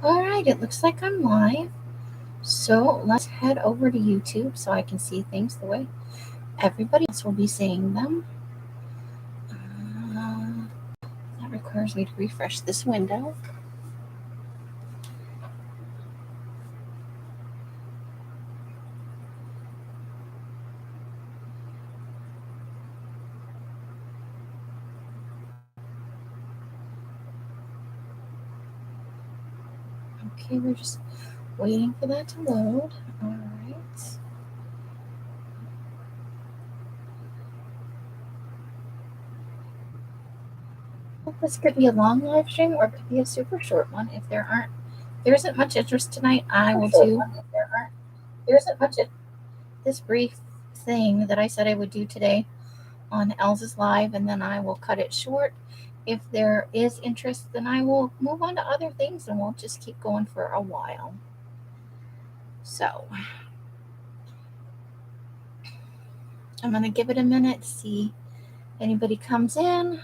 All right, it looks like I'm live. So let's head over to YouTube so I can see things the way everybody else will be seeing them. That requires me to refresh this window. Okay, we're just waiting for that to load. All right. Well, this could be a long live stream or it could be a super short one. If there isn't much interest tonight, I will do this brief thing that I said I would do today on Elsa's live, and then I will cut it short. If there is interest, then I will move on to other things and we'll just keep going for a while. So I'm going to give it a minute to see if anybody comes in.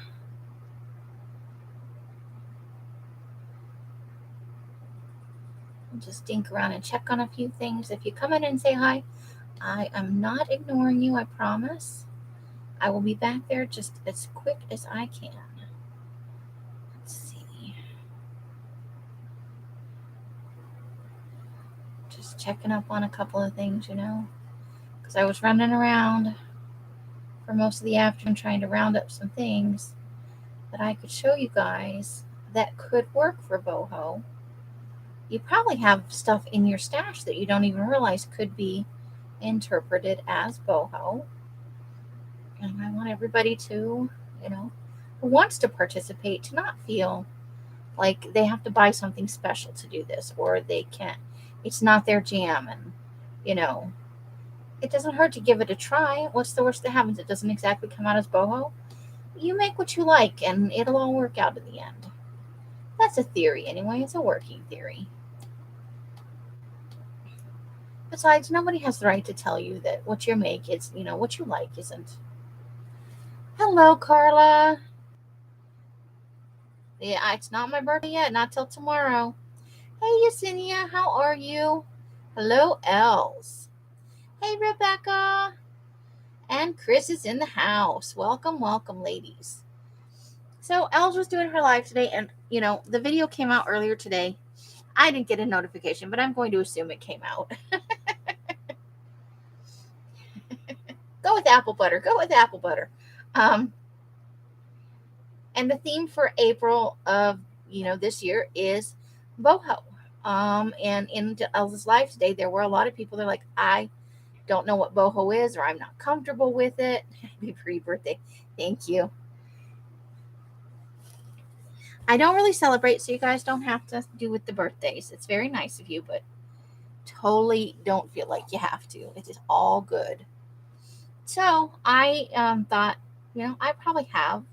I'll just dink around and check on a few things. If you come in and say hi, I am not ignoring you, I promise. I will be back there just as quick as I can. Let's see. Just checking up on a couple of things, because I was running around for most of the afternoon trying to round up some things that I could show you guys that could work for boho. You probably have stuff in your stash that you don't even realize could be interpreted as boho. And I want everybody to, who wants to participate, to not feel like they have to buy something special to do this, or they can't. It's not their jam, and it doesn't hurt to give it a try. What's the worst that happens? It doesn't exactly come out as boho. You make what you like, and it'll all work out in the end. That's a theory anyway. It's a working theory. Besides, nobody has the right to tell you that what you make is, what you like isn't. Hello, Carla. Yeah, it's not my birthday yet. Not till tomorrow. Hey, Yesenia, how are you? Hello, Els. Hey, Rebecca. And Chris is in the house. Welcome, welcome, ladies. So, Els was doing her live today, and, the video came out earlier today. I didn't get a notification, but I'm going to assume it came out. Go with apple butter. Go with apple butter. And the theme for April of, this year is boho. And in Elsa's live today, there were a lot of people that are like, I don't know what boho is, or I'm not comfortable with it. Happy pre-birthday. Thank you. I don't really celebrate, so you guys don't have to do with the birthdays. It's very nice of you, but totally don't feel like you have to. It is all good. So I thought, I probably have.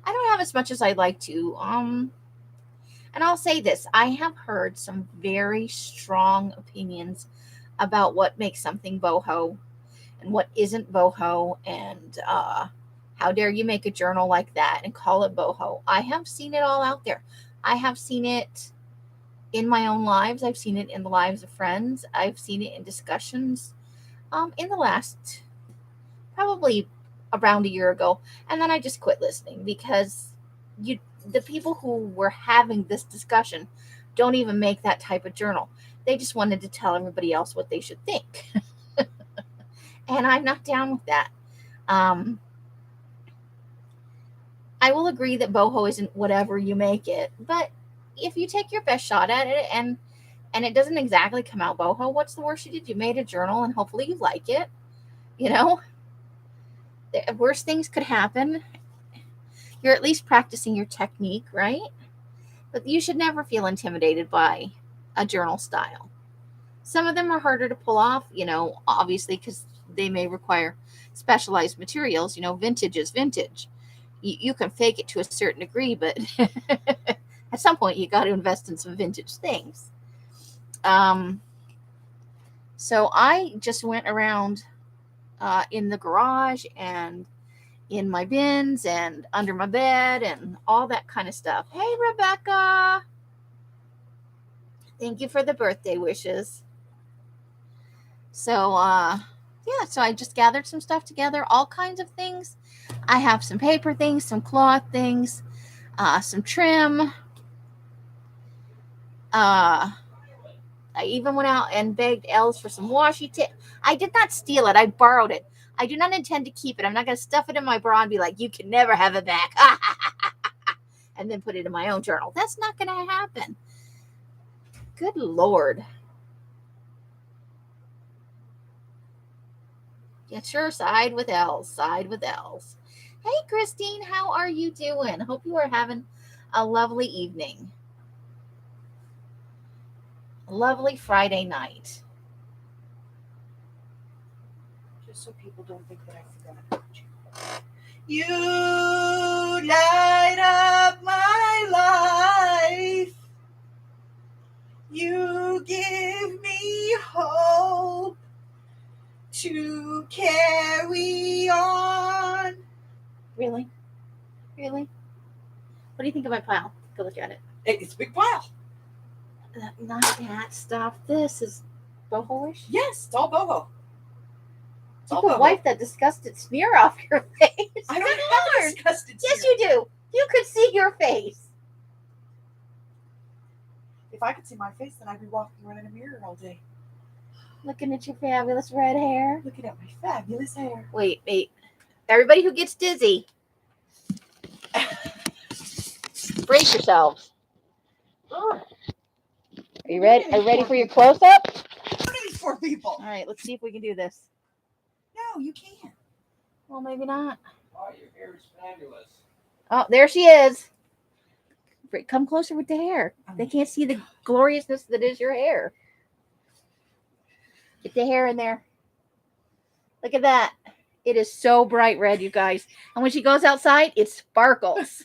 I don't have as much as I'd like to. And I'll say this: I have heard some very strong opinions about what makes something boho and what isn't boho, and how dare you make a journal like that and call it boho. I have seen it all out there. I have seen it in my own lives. I've seen it in the lives of friends. I've seen it in discussions in the last probably around a year ago. And then I just quit listening because the people who were having this discussion don't even make that type of journal. They just wanted to tell everybody else what they should think. And I'm not down with that. I will agree that boho isn't whatever you make it, but if you take your best shot at it and it doesn't exactly come out boho, what's the worst you did? You made a journal and hopefully you like it. The worst things could happen. You're at least practicing your technique, right? But you should never feel intimidated by a journal style. Some of them are harder to pull off, obviously, because they may require specialized materials. Vintage is vintage. You can fake it to a certain degree, but at some point you got to invest in some vintage things. So I just went around in the garage and in my bins and under my bed and all that kind of stuff. Hey, Rebecca. Thank you for the birthday wishes. So, yeah, so I just gathered some stuff together, all kinds of things. I have some paper things, some cloth things, some trim. I even went out and begged Els for some washi tape. I did not steal it. I borrowed it. I do not intend to keep it. I'm not going to stuff it in my bra and be like, you can never have it back. And then put it in my own journal. That's not going to happen. Good Lord. Yeah, sure. Side with Els. Side with Els. Hey, Christine, how are you doing? Hope you are having a lovely evening. A lovely Friday night. Just so people don't think that I forgot about you. You light up my life. You give me hope to carry on. Really? Really? What do you think of my pile? Go look at it. It's a big pile. Not that stuff. This is boho-ish. Yes, it's all boho. You could wipe that disgusted smear off your face. I don't have a disgusted smear. Yes, you do. You could see your face. If I could see my face, then I'd be walking around in a mirror all day. Looking at your fabulous red hair. Looking at my fabulous hair. Wait. Everybody who gets dizzy, brace yourselves. Are you ready? Are you ready for your close-up? What are these four people? All right, let's see if we can do this. No, you can't. Well, maybe not. Oh, your hair is fabulous. Oh, there she is. Come closer with the hair. They can't see the gloriousness that is your hair. Get the hair in there. Look at that. It is so bright red, you guys. And when she goes outside, it sparkles.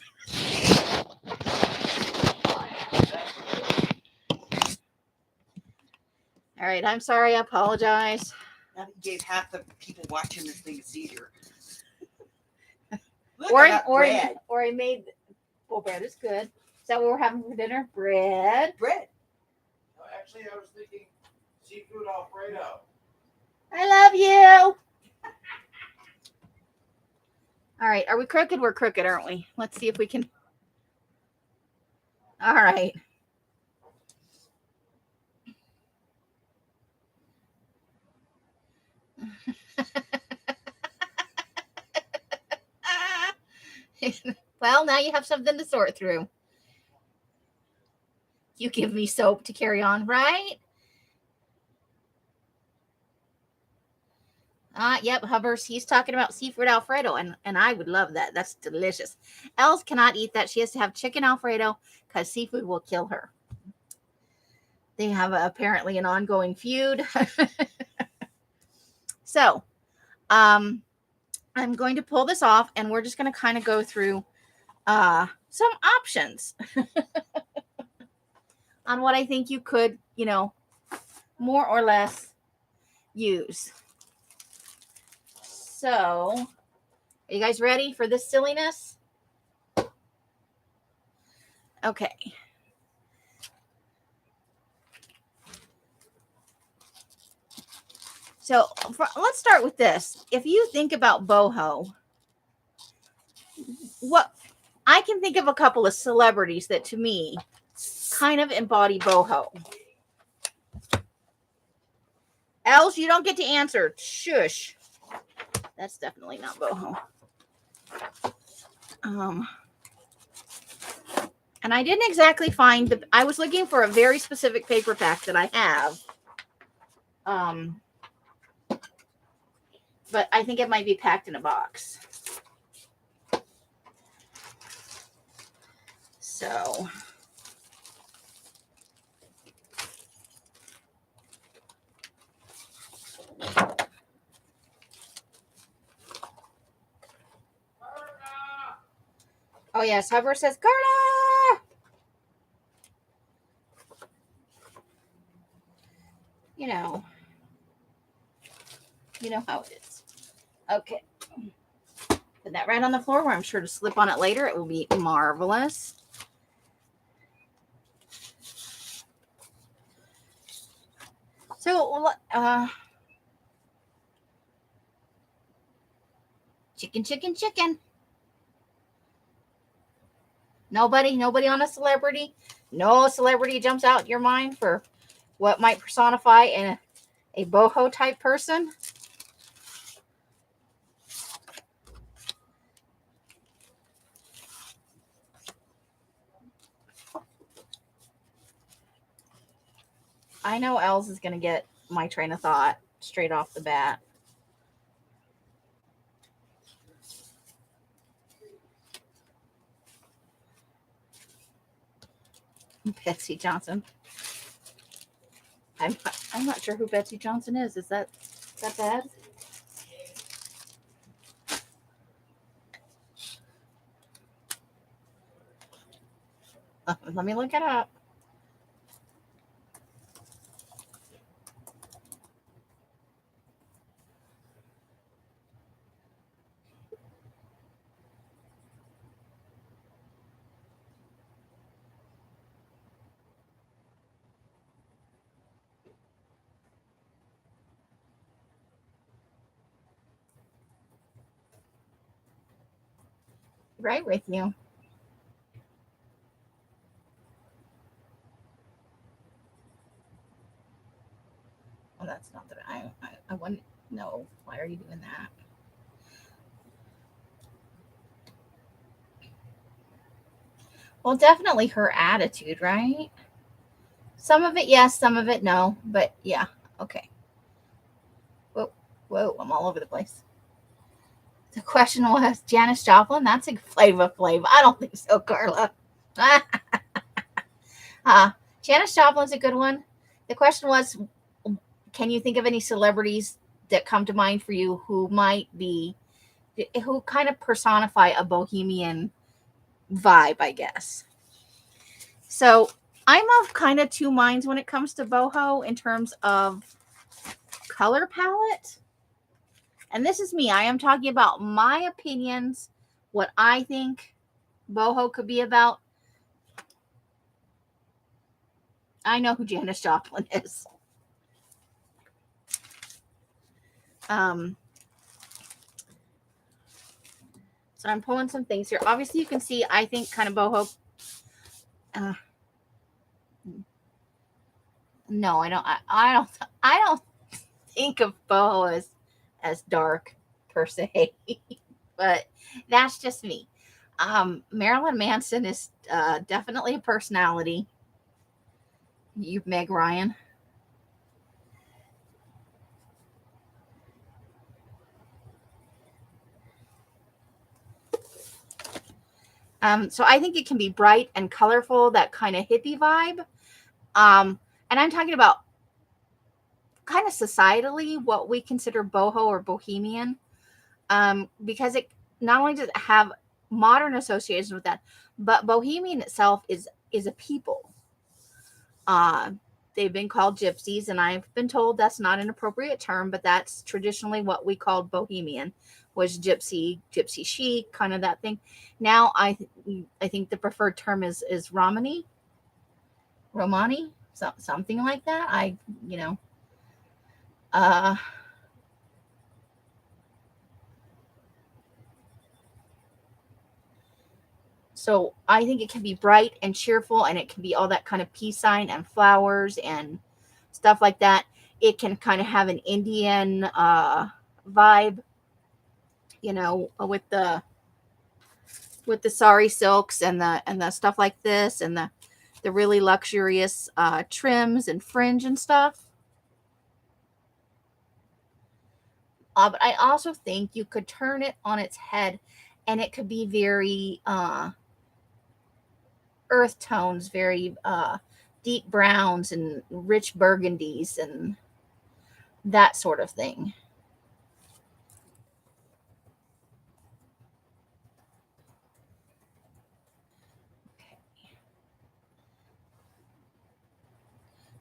All right, I'm sorry. I apologize. Now that you gave half the people watching this thing a seizure. Or I made, well, bread is good. Is that what we're having for dinner? Bread. No, actually, I was thinking seafood Alfredo. I love you. All right. Are we crooked? We're crooked, aren't we? Let's see if we can. All right. Well, now you have something to sort through. You give me soap to carry on, right? Yep, Hubbers. He's talking about seafood Alfredo, and I would love that. That's delicious. Els cannot eat that. She has to have chicken Alfredo because seafood will kill her. They have apparently an ongoing feud. So, I'm going to pull this off, and we're just going to kind of go through some options on what I think you could, more or less use. So, are you guys ready for this silliness? Okay. So, let's start with this. If you think about boho, what I can think of a couple of celebrities that to me kind of embody boho. Els, you don't get to answer. Shush. That's definitely not boho. And I didn't exactly find I was looking for a very specific paper pack that I have. But I think it might be packed in a box. So oh yes, Hover says Carla. You know how it is. Okay. Put that right on the floor where I'm sure to slip on it later. It will be marvelous. Chicken. Nobody on a celebrity. No celebrity jumps out in your mind for what might personify a boho type person. I know Els is going to get my train of thought straight off the bat. Betsy Johnson. I'm not sure who Betsy Johnson is. Is that bad? Let me look it up. Right with you. Well, that's not that I wouldn't know. Why are you doing that? Well, definitely her attitude, right? Some of it, yes, some of it, no. But yeah, okay. Whoa, I'm all over the place. The question was Janis Joplin. That's a Flavor Flav. I don't think so, Carla. Janis Joplin's a good one. The question was, can you think of any celebrities that come to mind for you who kind of personify a bohemian vibe, I guess. So I'm of kind of two minds when it comes to boho in terms of color palette. And this is me. I am talking about my opinions, what I think boho could be about. I know who Janis Joplin is. So I'm pulling some things here. Obviously, you can see, I think kind of boho. No, I don't. I don't think of boho as dark per se, but that's just me. Marilyn Manson is definitely a personality. You, Meg Ryan. So I think it can be bright and colorful, that kind of hippie vibe. And I'm talking about kind of societally what we consider boho or bohemian, because it not only does it have modern associations with that, but bohemian itself is a people. They've been called gypsies, and I've been told that's not an appropriate term, but that's traditionally what we called bohemian, was gypsy chic, kind of that thing. Now I think the preferred term is Romani, something like that. So I think it can be bright and cheerful, and it can be all that kind of peace sign and flowers and stuff like that. It can kind of have an Indian vibe, with the sari silks and the stuff like this, and the really luxurious trims and fringe and stuff. But I also think you could turn it on its head, and it could be very earth tones, very deep browns and rich burgundies and that sort of thing.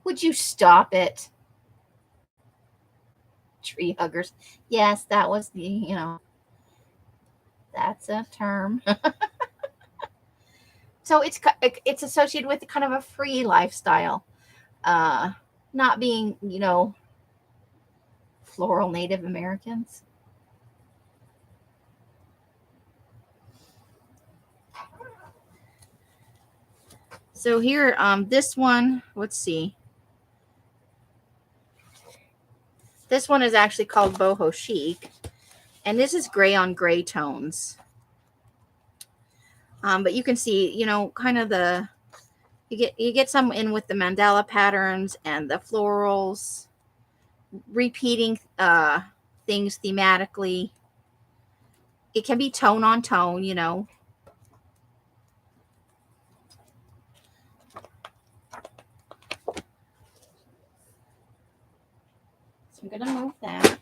Would you stop it? Tree huggers. Yes, that was that's a term. So it's associated with kind of a free lifestyle. Not being, floral Native Americans. So here, this one, let's see. This one is actually called Boho Chic, and this is gray on gray tones. But you can see, you know, kind of you get some in with the mandala patterns and the florals, repeating things thematically. It can be tone on tone, you know. So I'm going to move that.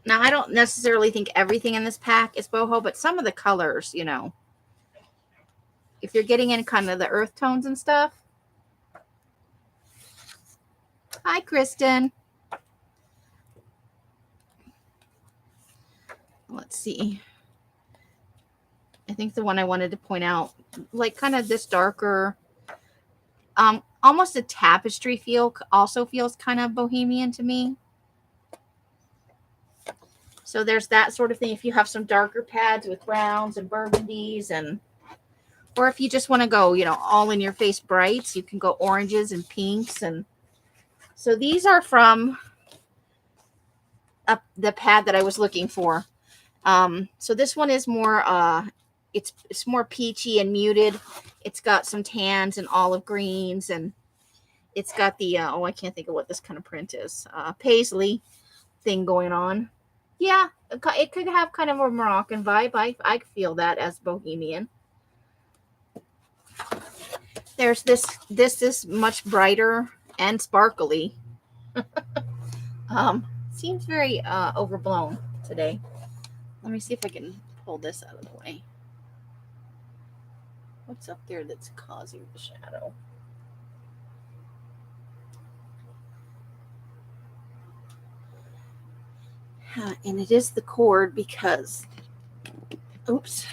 Now, I don't necessarily think everything in this pack is boho, but some of the colors, you know, if you're getting in kind of the earth tones and stuff. Hi, Kristen. Let's see. I think the one I wanted to point out, like kind of this darker, almost a tapestry feel, also feels kind of bohemian to me. So there's that sort of thing. If you have some darker pads with browns and burgundies, and or if you just want to go, you know, all in your face brights, you can go oranges and pinks. And so these are from the pad that I was looking for. So this one is more it's more peachy and muted. It's got some tans and olive greens, and it's got the I can't think of what this kind of print is. Paisley thing going on. Yeah, it could have kind of a Moroccan vibe. I feel that as bohemian. There's this is much brighter and sparkly. Seems very overblown today. Let me see if I can pull this out of the way. What's up there that's causing the shadow? And it is the cord because, oops.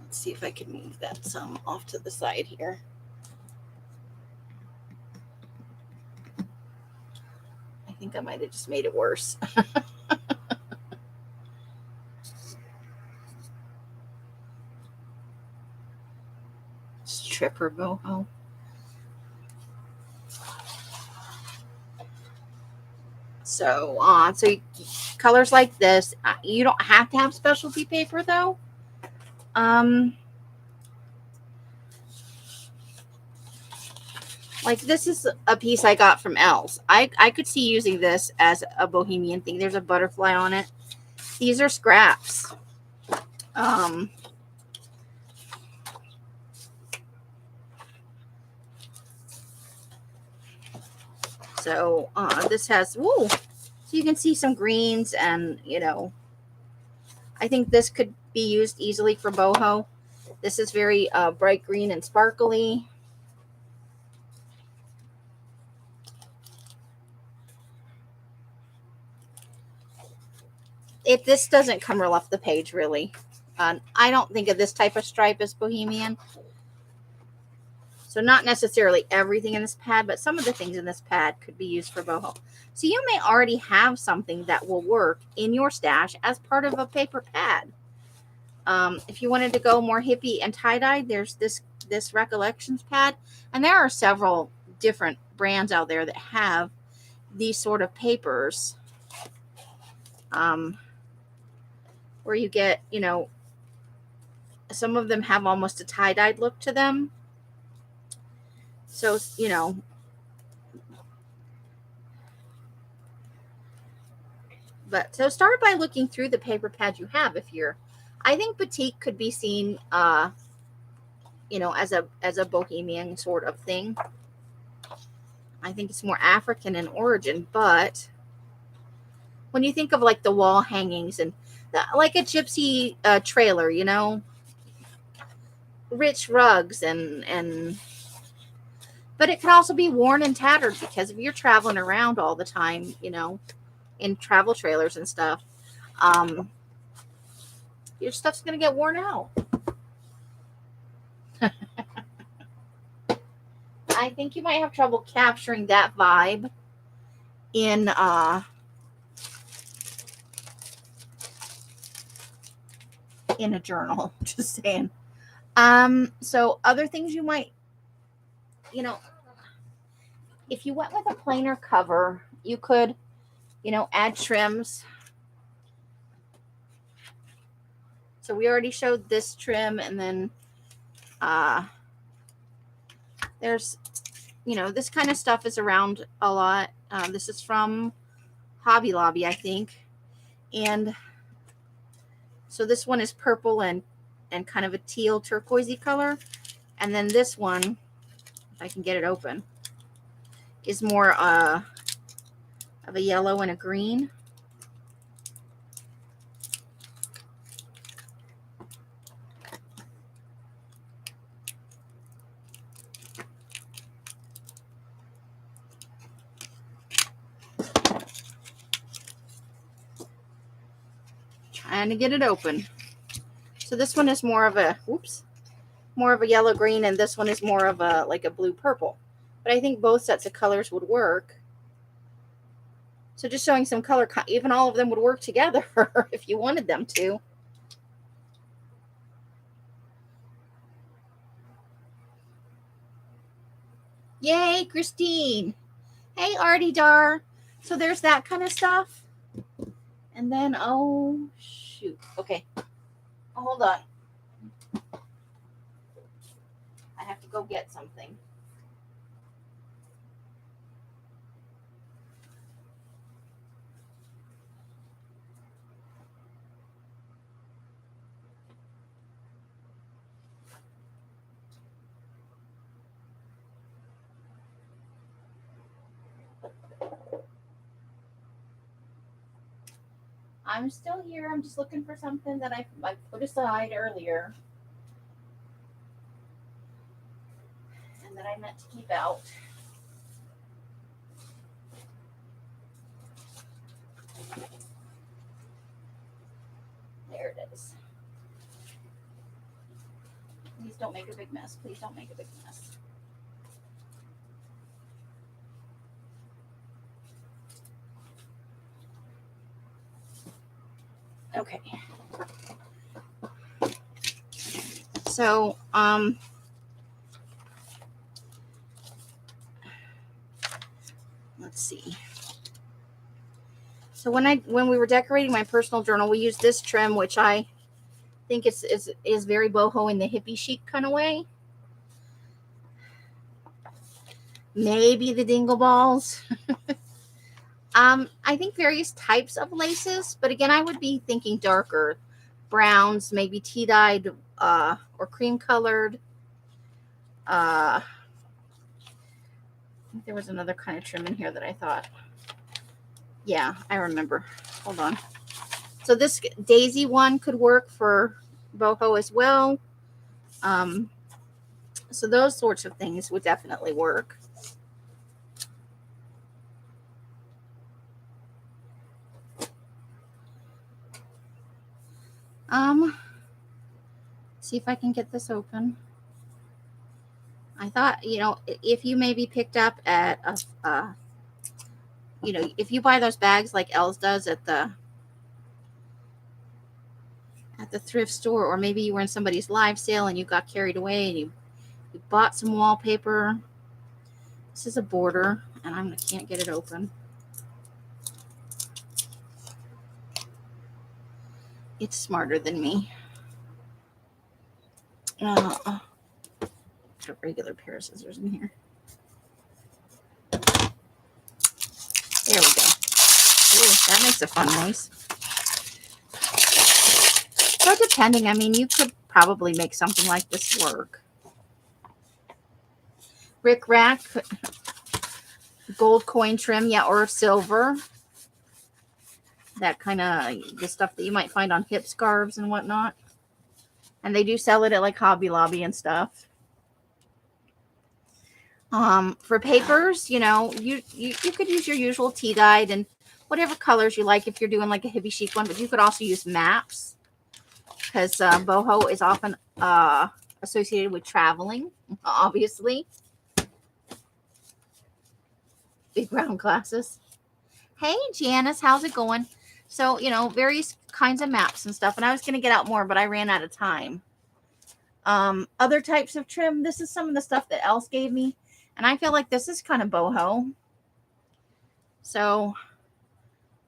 Let's see if I can move that some off to the side here. I think I might have just made it worse. Stripper boho. So colors like this, you don't have to have specialty paper though. Like this is a piece I got from Els. I could see using this as a bohemian thing. There's a butterfly on it. These are scraps. So this has, woo, so you can see some greens, and you know, I think this could be used easily for boho. This is very bright green and sparkly. This doesn't come real off the page, really. I don't think of this type of stripe as bohemian. So not necessarily everything in this pad, but some of the things in this pad could be used for boho. So you may already have something that will work in your stash as part of a paper pad. If you wanted to go more hippie and tie-dye, there's this Recollections pad. And there are several different brands out there that have these sort of papers. Where you get, you know, some of them have almost a tie-dyed look to them. So, you know, but so start by looking through the paper pad you have. I think batik could be seen, you know, as a bohemian sort of thing. I think it's more African in origin, but when you think of like the wall hangings and like a gypsy trailer, you know, rich rugs and but it could also be worn and tattered, because if you're traveling around all the time, you know, in travel trailers and stuff, your stuff's going to get worn out. I think you might have trouble capturing that vibe in a journal. Just saying. So other things you might, if you went with a plainer cover, you could, add trims. So we already showed this trim, and then there's, this kind of stuff is around a lot. This is from Hobby Lobby, I think. And so this one is purple and kind of a teal turquoisey color. And then this one, if I can get it open, is more of a yellow and a green. Trying to get it open. So this one is more of a yellow green, and this one is more of a blue purple. But I think both sets of colors would work. So just showing some color, even all of them would work together if you wanted them to. Yay, Christine. Hey, Artie Dar. So there's that kind of stuff. And then, oh, shoot. Okay. Hold on. I have to go get something. I'm still here. I'm just looking for something that I put aside earlier. And that I meant to keep out. There it is. Please don't make a big mess. Please don't make a big mess. Okay. So, let's see. So when we were decorating my personal journal, we used this trim, which I think is very boho in the hippie chic kind of way. Maybe the dingle balls. I think various types of laces, but again, I would be thinking darker browns, maybe tea-dyed or cream colored. I think there was another kind of trim in here that I thought. Yeah, I remember. Hold on. So this daisy one could work for boho as well. So those sorts of things would definitely work. See if I can get this open. I thought, if you maybe picked up at if you buy those bags like Els does at the thrift store, or maybe you were in somebody's live sale and you got carried away and you bought some wallpaper. This is a border, and I can't get it open. It's smarter than me. Put a regular pair of scissors in here. There we go. Ooh, that makes a fun noise. So depending, you could probably make something like this work. Rick Rack, gold coin trim, yeah, or silver. That kind of the stuff that you might find on hip scarves and whatnot. And they do sell it at Hobby Lobby and stuff. For papers, you could use your usual tea dyed and whatever colors you like if you're doing a hippie chic one, but you could also use maps because boho is often associated with traveling, obviously. Big round glasses. Hey, Janice, how's it going? So, various kinds of maps and stuff. And I was going to get out more, but I ran out of time. Other types of trim. This is some of the stuff that Else gave me. And I feel like this is kind of boho. So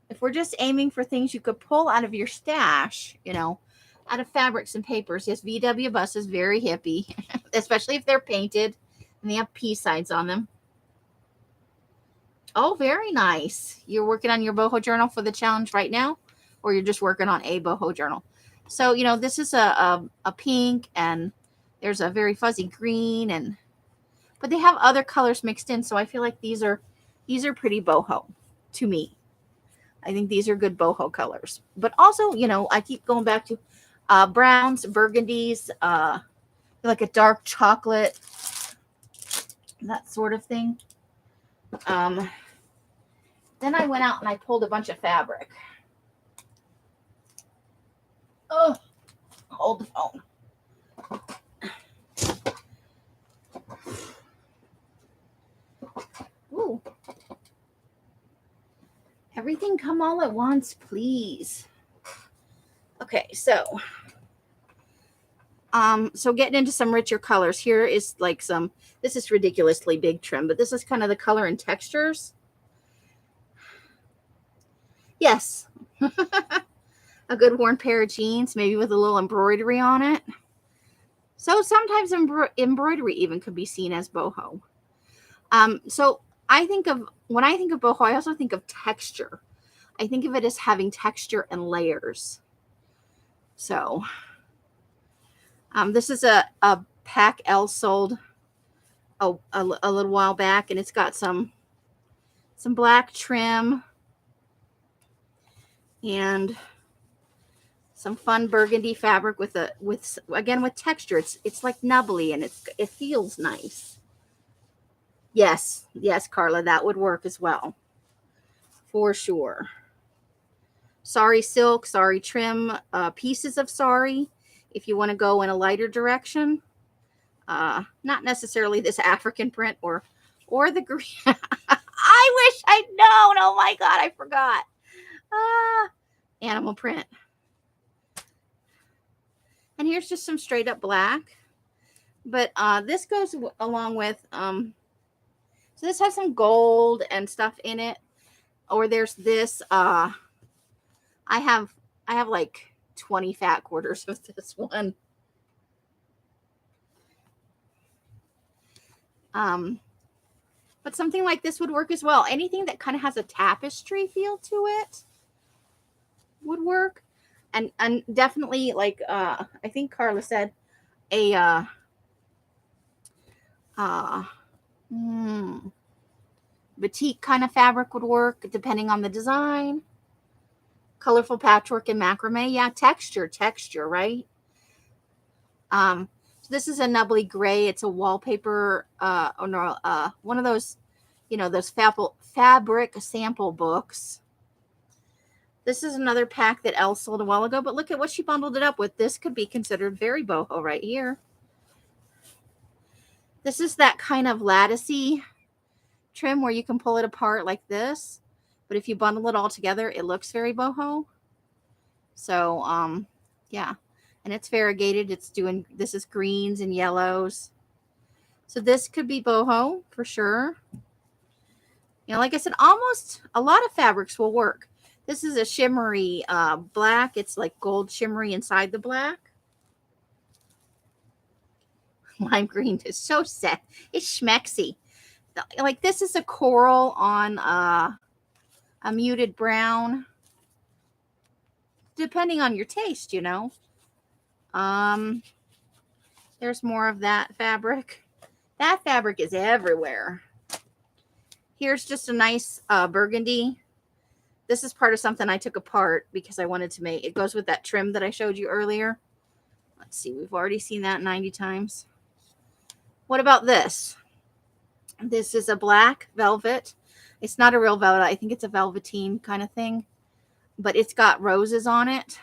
if we're just aiming for things you could pull out of your stash, out of fabrics and papers. Yes, VW Bus is very hippie, especially if they're painted and they have peace signs on them. Oh, very nice. You're working on your boho journal for the challenge right now, or you're just working on a boho journal. So, this is a pink, and there's a very fuzzy green, but they have other colors mixed in. So I feel like these are pretty boho to me. I think these are good boho colors. But also, I keep going back to browns, burgundies, like a dark chocolate, that sort of thing. Then I went out and I pulled a bunch of fabric. Oh, hold the phone. Ooh. Everything come all at once, please. Okay, so getting into some richer colors. Here is like this is ridiculously big trim, but this is kind of the color and textures. Yes. A good worn pair of jeans, maybe with a little embroidery on it. So sometimes embroidery even could be seen as boho. So when I think of boho, I also think of texture. I think of it as having texture and layers. So this is a pack Elle sold a little while back, and it's got some black trim and some fun burgundy fabric with texture. It's like nubbly, and it feels nice. Yes, Carla, that would work as well, for sure. Sari silk, sari trim, pieces of sari if you want to go in a lighter direction. Not necessarily this African print or the green. I wish I'd known. Oh my God, I forgot. Animal print. And here's just some straight up black. But this goes along with, so this has some gold and stuff in it. Or there's this, I have like 20 fat quarters of this one. But something like this would work as well. Anything that kind of has a tapestry feel to it would work. And definitely, like I think Carla said, a batik kind of fabric would work depending on the design. Colorful patchwork and macrame. Yeah, texture, right? So this is a nubbly gray. It's a wallpaper, one of those, those fabric sample books. This is another pack that Elle sold a while ago, but look at what she bundled it up with. This could be considered very boho right here. This is that kind of latticey trim where you can pull it apart like this, but if you bundle it all together, it looks very boho. So, yeah, and it's variegated. This is greens and yellows. So this could be boho for sure. Like I said, almost a lot of fabrics will work. This is a shimmery black. It's like gold shimmery inside the black. Lime green is so set. It's schmexy. Like this is a coral on a muted brown. Depending on your taste, There's more of that fabric. That fabric is everywhere. Here's just a nice burgundy. This is part of something I took apart because I wanted to make. It goes with that trim that I showed you earlier. Let's see. We've already seen that 90 times. What about this? This is a black velvet. It's not a real velvet. I think it's a velveteen kind of thing. But it's got roses on it.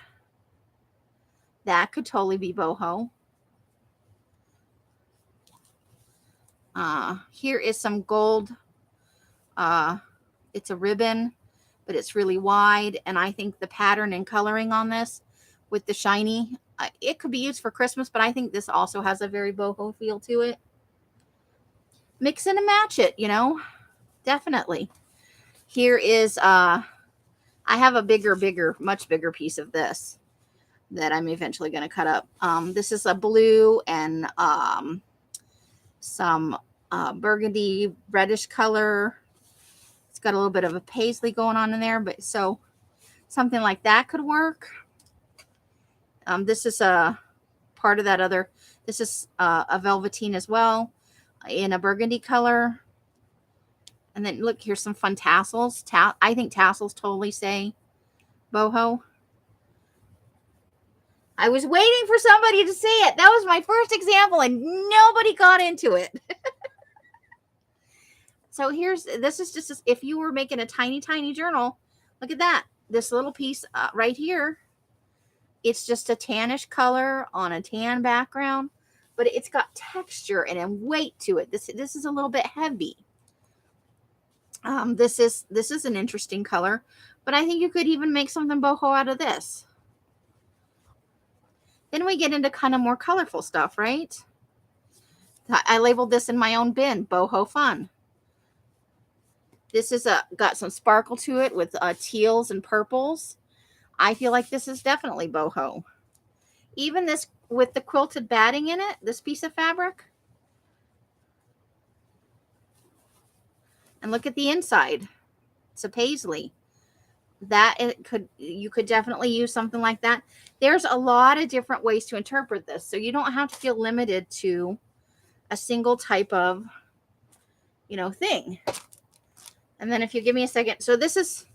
That could totally be boho. Here is some gold It's a ribbon, but it's really wide. And I think the pattern and coloring on this with the shiny, it could be used for Christmas, but I think this also has a very boho feel to it. Mix it and match it, you know, definitely. Here is, I have a much bigger piece of this that I'm eventually going to cut up. This is a blue and some burgundy reddish color. It's got a little bit of a paisley going on in there, but so something like that could work. This is a part of that other. This is a velveteen as well in a burgundy color. And then look, here's some fun tassels. I think tassels totally say boho. I was waiting for somebody to say it. That was my first example and nobody got into it. So this is just, if you were making a tiny, tiny journal, look at that. This little piece right here. It's just a tannish color on a tan background, but it's got texture and a weight to it. This is a little bit heavy. This is an interesting color, but I think you could even make something boho out of this. Then we get into kind of more colorful stuff, right? I labeled this in my own bin, boho fun. This is got some sparkle to it with teals and purples. I feel like this is definitely boho. Even this with the quilted batting in it, this piece of fabric. And look at the inside. It's a paisley. You could definitely use something like that. There's a lot of different ways to interpret this, so you don't have to feel limited to a single type of, thing. And then if you give me a second, so this is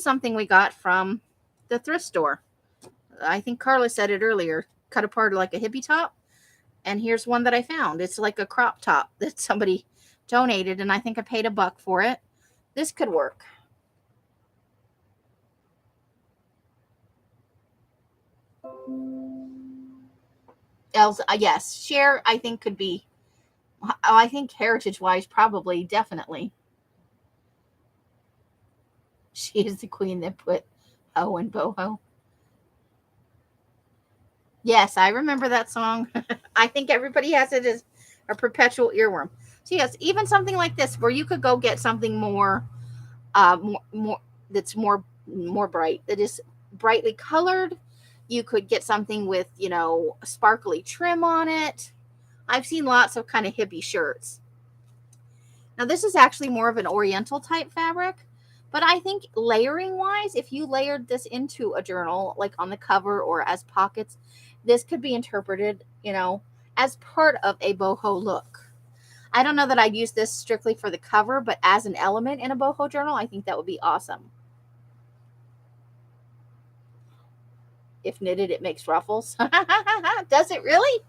something we got from the thrift store. I think Carla said it earlier, cut apart like a hippie top. And here's one that I found. It's like a crop top that somebody donated, and I think I paid $1 for it. This could work. Yes, Cher, I think could be. I think heritage-wise, probably, definitely. She is the queen that put ho in boho. Yes, I remember that song. I think everybody has it as a perpetual earworm. So yes, even something like this, where you could go get something more that's more bright, that is brightly colored. You could get something with, sparkly trim on it. I've seen lots of kind of hippie shirts. Now this is actually more of an oriental type fabric, but I think layering wise, if you layered this into a journal, like on the cover or as pockets, this could be interpreted, as part of a boho look. I don't know that I'd use this strictly for the cover, but as an element in a boho journal, I think that would be awesome. If knitted, it makes ruffles. Does it really?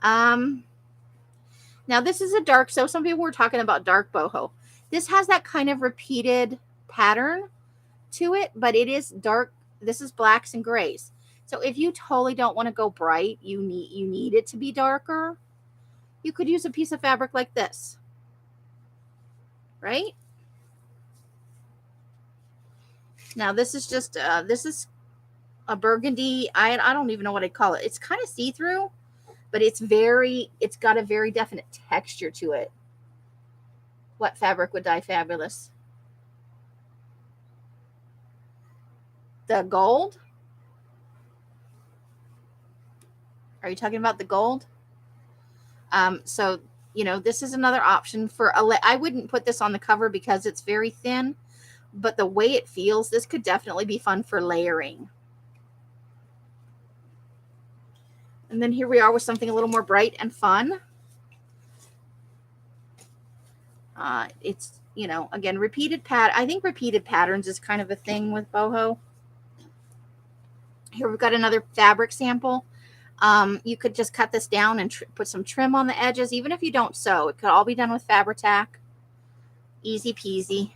Now this is a dark, so some people were talking about dark boho. This has that kind of repeated pattern to it, but it is dark. This is blacks and grays. So if you totally don't want to go bright, you need it to be darker, you could use a piece of fabric like this, right? Now this is just this is a burgundy. I don't even know what I'd call it. It's kind of see-through, but it's got a very definite texture to it. What fabric would dye fabulous? The gold? Are you talking about the gold? So, this is another option for I wouldn't put this on the cover because it's very thin, but the way it feels, this could definitely be fun for layering. And then here we are with something a little more bright and fun. It's, again, I think repeated patterns is kind of a thing with boho. Here we've got another fabric sample. You could just cut this down and put some trim on the edges, even if you don't sew. It could all be done with Fabri-Tac. Easy peasy.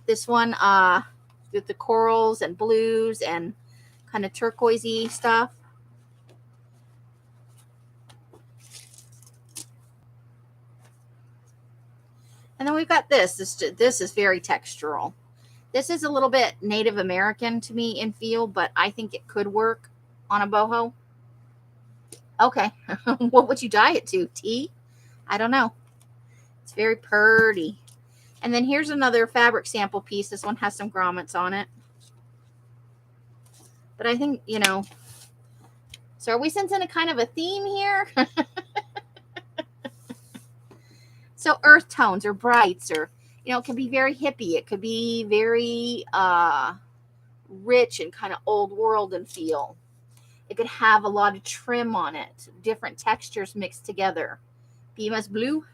This one with the corals and blues and kind of turquoisey stuff. And then we've got this. This is very textural. This is a little bit Native American to me in feel, but I think it could work on a boho. Okay. What would you dye it to? Tea? I don't know. It's very pretty. And then here's another fabric sample piece. This one has some grommets on it. But I think, you know, so are we sensing a kind of a theme here? So earth tones or brights, or, you know, it can be very hippie. It could be very rich and kind of old world and feel. It could have a lot of trim on it, different textures mixed together. Bemis blue.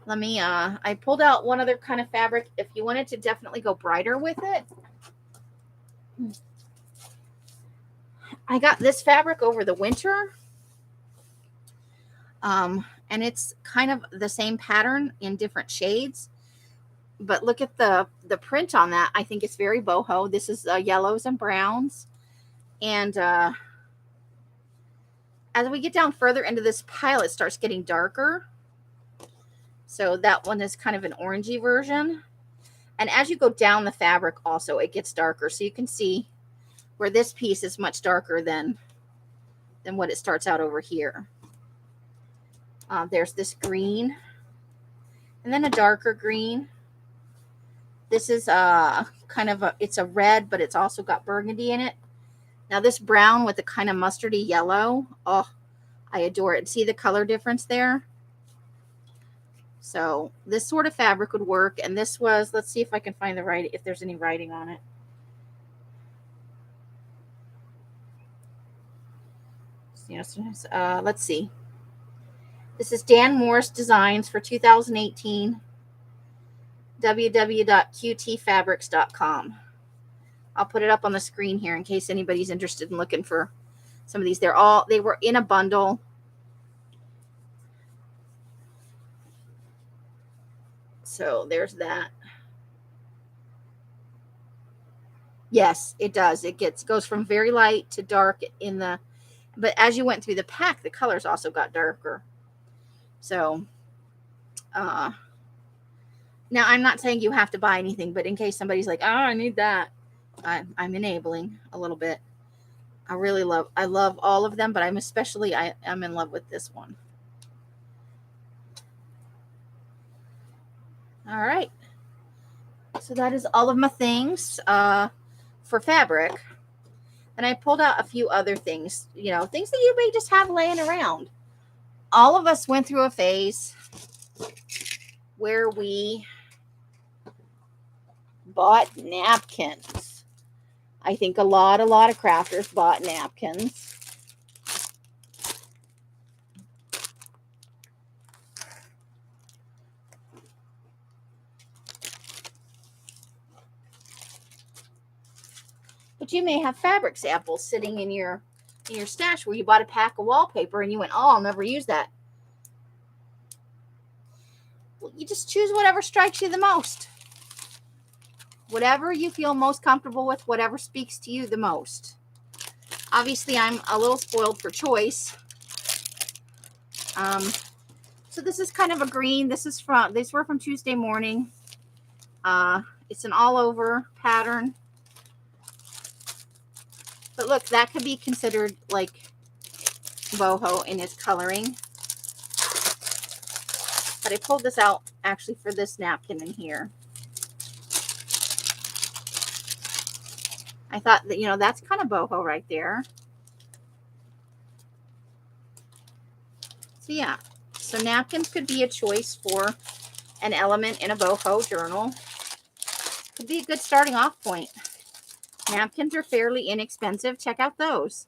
Let me, I pulled out one other kind of fabric. If you wanted to definitely go brighter with it, I got this fabric over the winter. And it's kind of the same pattern in different shades. But look at the print on that. I think it's very boho. This is yellows and browns. And as we get down further into this pile, it starts getting darker. So that one is kind of an orangey version. And as you go down the fabric also, it gets darker. So you can see where this piece is much darker than what it starts out over here. There's this green. And then a darker green. This is kind of it's a red, but it's also got burgundy in it. Now this brown with the kind of mustardy yellow. Oh, I adore it. See the color difference there? So this sort of fabric would work. And this was, let's see if I can find the writing, if there's any writing on it. You know, sometimes, let's see. This is Dan Morris Designs for 2018. www.qtfabrics.com. I'll put it up on the screen here in case anybody's interested in looking for some of these. They were in a bundle. So there's that. Yes, it does. It goes from very light to dark but as you went through the pack, the colors also got darker. So, now I'm not saying you have to buy anything, but in case somebody's like, oh, I need that, I'm enabling a little bit. I love all of them, but I'm in love with this one. All right. So that is all of my things for fabric. And I pulled out a few other things, you know, things that you may just have laying around. All of us went through a phase where we bought napkins. I think a lot of crafters bought napkins. But you may have fabric samples sitting in your stash where you bought a pack of wallpaper and you went, oh, I'll never use that. Well, you just choose whatever strikes you the most. Whatever you feel most comfortable with, whatever speaks to you the most. Obviously, I'm a little spoiled for choice. So this is kind of a green. These were from Tuesday Morning. It's an all over pattern. But look, that could be considered like boho in its coloring. But I pulled this out actually for this napkin in here. I thought that, you know, that's kind of boho right there. So yeah, so napkins could be a choice for an element in a boho journal. Could be a good starting off point. Napkins are fairly inexpensive. Check out those.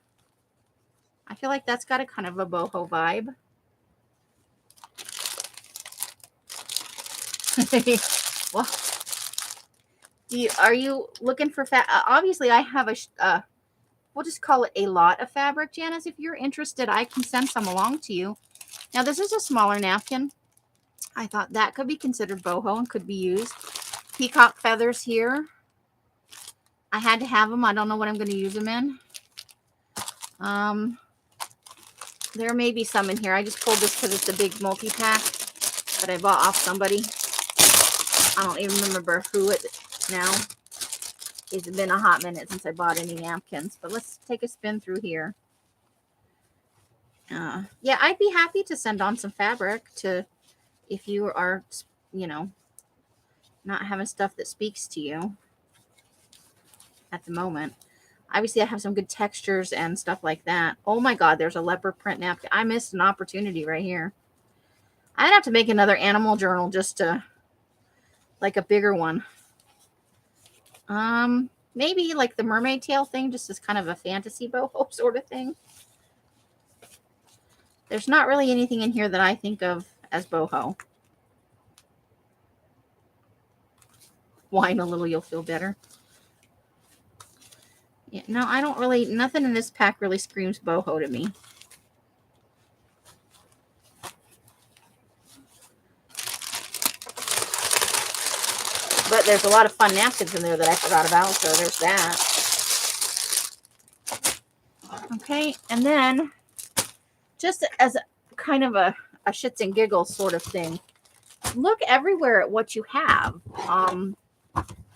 I feel like that's got a kind of a boho vibe. Well, are you looking for obviously I have we'll just call it a lot of fabric, Janice. If you're interested, I can send some along to you. Now this is a smaller napkin. I thought that could be considered boho and could be used. Peacock feathers here. I had to have them. I don't know what I'm going to use them in. There may be some in here. I just pulled this because it's a big multi-pack that I bought off somebody. I don't even remember who it now. It's been a hot minute since I bought any napkins, but let's take a spin through here. Yeah, I'd be happy to send on some fabric to, if you are, you know, not having stuff that speaks to you at the moment. Obviously, I have some good textures and stuff like that. Oh my God, there's a leopard print napkin. I missed an opportunity right here. I'd have to make another animal journal just to, like a bigger one. Maybe like the mermaid tail thing, just as kind of a fantasy boho sort of thing. There's not really anything in here that I think of as boho. Whine a little, you'll feel better. Yeah, no, I don't really, nothing in this pack really screams boho to me. But there's a lot of fun napkins in there that I forgot about, so there's that. Okay, and then just as a kind of a shits and giggles sort of thing, look everywhere at what you have.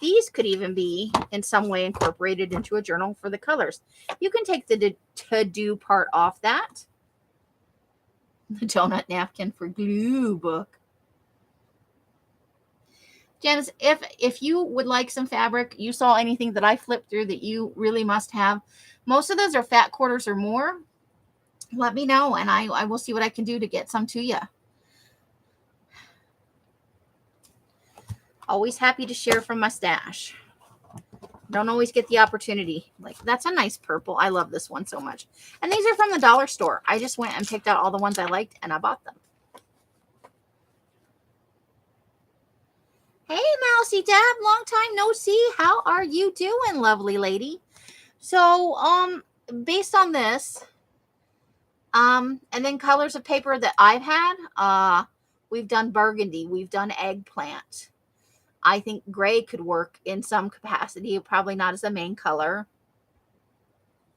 These could even be in some way incorporated into a journal for the colors. You can take the to-do part off that. The donut napkin for glue book. Janice, if you would like some fabric, you saw anything that I flipped through that you really must have, most of those are fat quarters or more, let me know and I will see what I can do to get some to you. Always happy to share from my stash. Don't always get the opportunity. Like, that's a nice purple. I love this one so much. And these are from the dollar store. I just went and picked out all the ones I liked and I bought them. Hey, Mousy Deb, long time no see. How are you doing, lovely lady? So, based on this, and then colors of paper that I've had, we've done burgundy, we've done eggplant. I think gray could work in some capacity, probably not as a main color.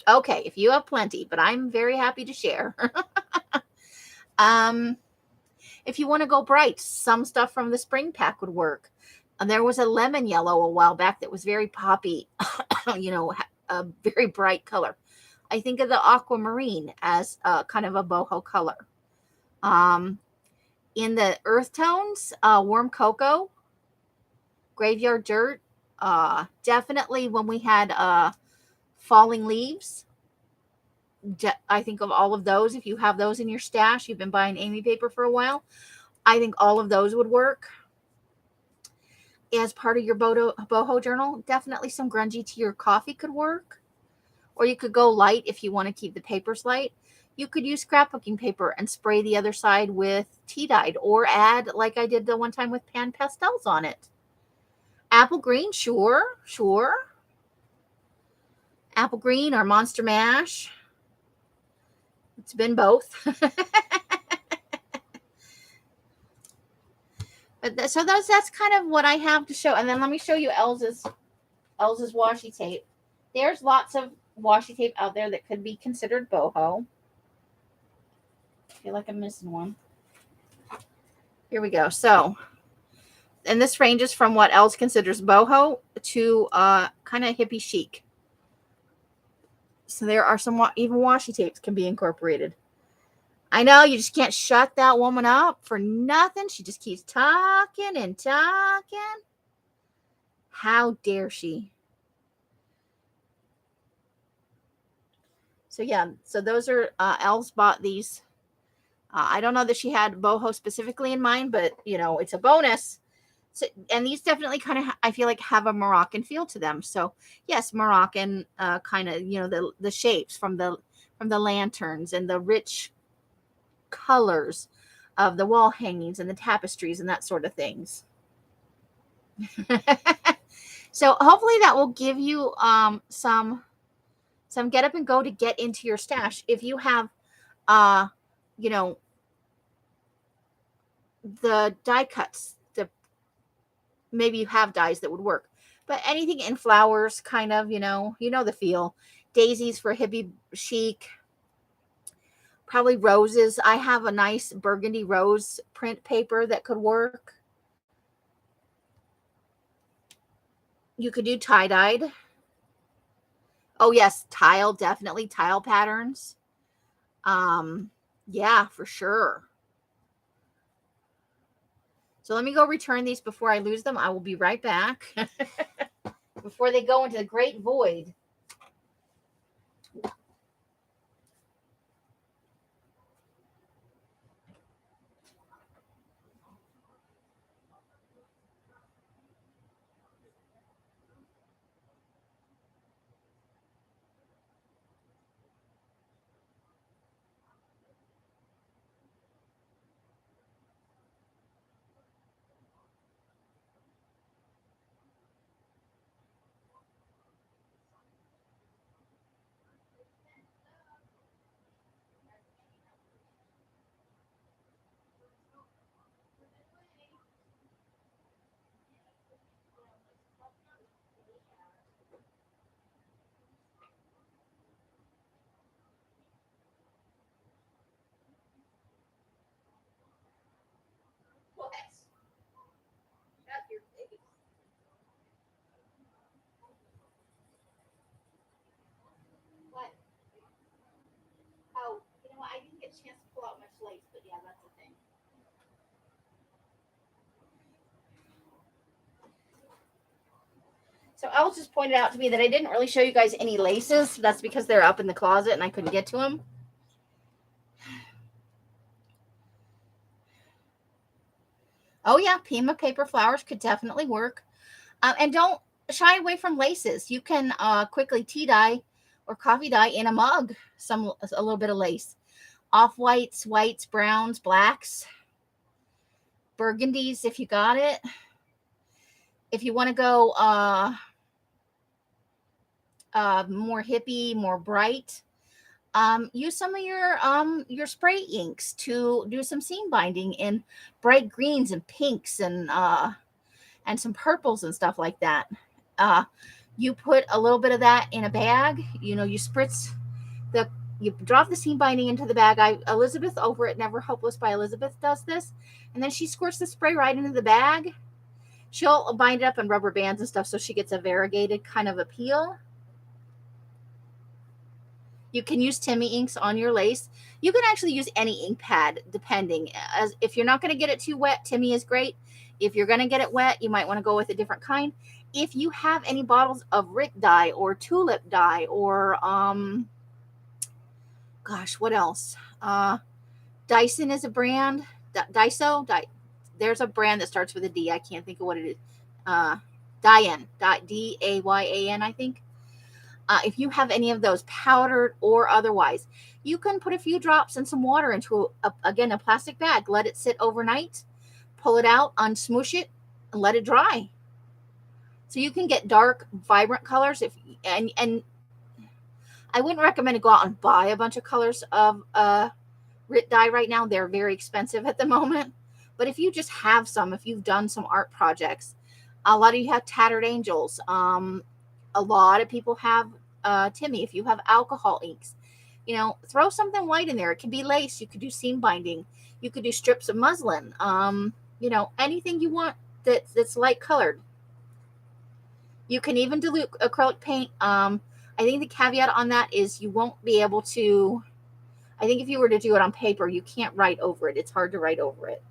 Okay, if you have plenty, but I'm very happy to share. If you want to go bright, some stuff from the spring pack would work. And there was a lemon yellow a while back that was very poppy, you know, a very bright color. I think of the aquamarine as kind of a boho color. In the earth tones, warm cocoa, graveyard dirt, definitely when we had falling leaves. I think of all of those. If you have those in your stash, you've been buying Amy paper for a while, I think all of those would work. As part of your boho journal, definitely some grungy tea or coffee could work. Or you could go light if you want to keep the papers light. You could use scrapbooking paper and spray the other side with tea dyed, or add, like I did the one time with pan pastels on it. Apple green, sure. Apple green or monster mash. It's been both. But so that's kind of what I have to show. And then let me show you Elsa's washi tape. There's lots of washi tape out there that could be considered boho. I feel like I'm missing one. Here we go. So, and this ranges from what Els considers boho to kind of hippie chic. So there are some even washi tapes can be incorporated. I know you just can't shut that woman up for nothing. She just keeps talking and talking. How dare she? So yeah, so those are Els bought these. I don't know that she had boho specifically in mind, but you know, it's a bonus. So, and these definitely kind of, I feel like, have a Moroccan feel to them. So yes, Moroccan kind of, you know, the shapes from the lanterns and the rich colors of the wall hangings and the tapestries and that sort of things. So hopefully that will give you some get up and go to get into your stash. If you have you know, the die cuts, maybe you have dies that would work, but anything in flowers, kind of, you know the feel. Daisies for hippie chic. Probably roses. I have a nice burgundy rose print paper that could work. You could do tie-dyed. Oh yes, tile, definitely tile patterns. Yeah, for sure. So let me go return these before I lose them. I will be right back. Before they go into the great void. What? Shut your face. What? Oh, you know what? I didn't get a chance to pull out my slates, but yeah, that's the thing. So Alice just pointed out to me that I didn't really show you guys any laces. That's because they're up in the closet and I couldn't get to them. Oh yeah, Pima paper flowers could definitely work. And don't shy away from laces. You can quickly tea dye or coffee dye in a mug a little bit of lace. Off whites, whites, browns, blacks, burgundies if you got it. If you want to go more hippie, more bright, use some of your spray inks to do some seam binding in bright greens and pinks and some purples and stuff like that. You put a little bit of that in a bag. You spritz you drop the seam binding into the bag. Elizabeth over at Never Hopeless by Elizabeth does this, and then she squirts the spray right into the bag. She'll bind it up in rubber bands and stuff so she gets a variegated kind of appeal. You can use Timmy inks on your lace. You can actually use any ink pad, depending. If you're not going to get it too wet, Timmy is great. If you're going to get it wet, you might want to go with a different kind. If you have any bottles of Rick dye or tulip dye or gosh, what else? Dyson is a brand. There's a brand that starts with a D. I can't think of what it is. Dayan, Dayan, I think. If you have any of those powdered or otherwise, you can put a few drops and some water into a plastic bag. Let it sit overnight. Pull it out, unsmoosh it, and let it dry. So you can get dark, vibrant colors. And I wouldn't recommend to go out and buy a bunch of colors of Rit dye right now. They're very expensive at the moment. But if you just have some, if you've done some art projects, a lot of you have tattered angels. A lot of people have Timmy. If you have alcohol inks, throw something white in there. It could be lace. You could do seam binding. You could do strips of muslin. Anything you want that's light colored. You can even dilute acrylic paint. I think the caveat on that is you won't be able to. I think if you were to do it on paper, you can't write over it. It's hard to write over it.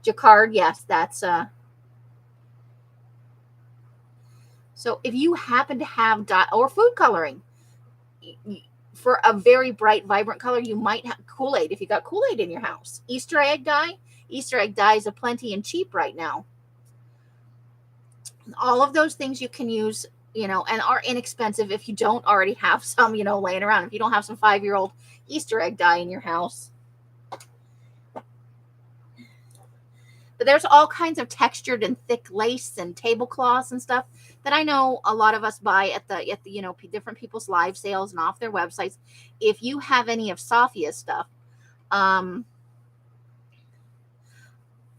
Jacquard, yes, that's so if you happen to have dye or food coloring for a very bright, vibrant color, you might have Kool-Aid. If you got Kool-Aid in your house, Easter egg dyes aplenty and cheap right now. All of those things you can use, and are inexpensive if you don't already have some, laying around. If you don't have some 5-year-old Easter egg dye in your house. But there's all kinds of textured and thick lace and tablecloths and stuff that I know a lot of us buy at the different people's live sales and off their websites. If you have any of Sophia's stuff, I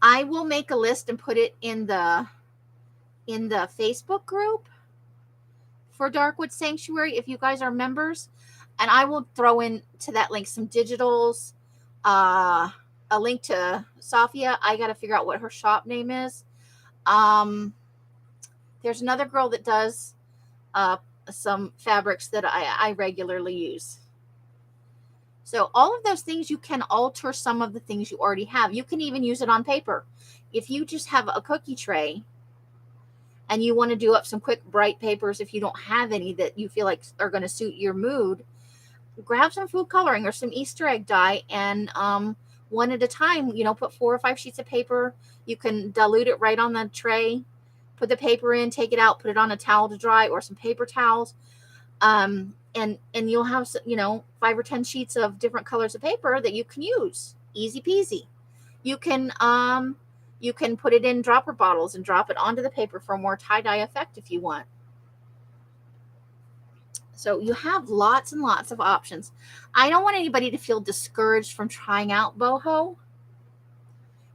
will make a list and put it in the Facebook group for Darkwood Sanctuary if you guys are members. And I will throw in to that link some digitals, a link to Safia. I got to figure out what her shop name is. There's another girl that does some fabrics that I regularly use. So all of those things, you can alter some of the things you already have. You can even use it on paper. If you just have a cookie tray and you want to do up some quick bright papers, if you don't have any that you feel like are going to suit your mood, grab some food coloring or some Easter egg dye, and one at a time, put 4 or 5 sheets of paper. You can dilute it right on the tray, put the paper in, take it out, put it on a towel to dry or some paper towels. And you'll have, 5 or 10 sheets of different colors of paper that you can use. Easy peasy. You can put it in dropper bottles and drop it onto the paper for a more tie-dye effect if you want. So you have lots and lots of options. I don't want anybody to feel discouraged from trying out boho.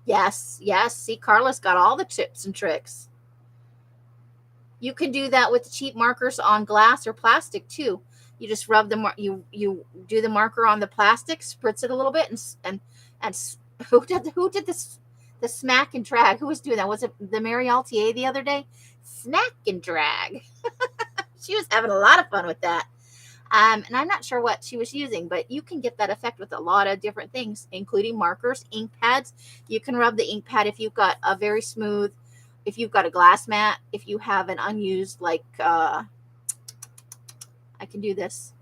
Yes. See, Carla's got all the tips and tricks. You can do that with the cheap markers on glass or plastic too. You just rub you do the marker on the plastic, spritz it a little bit, and who did this? The smack and drag. Who was doing that? Was it the Mary Altier the other day? Smack and drag. She was having a lot of fun with that. And I'm not sure what she was using, but you can get that effect with a lot of different things, including markers, ink pads. You can rub the ink pad if you've got a very smooth, if you've got a glass mat, if you have an unused, like, I can do this,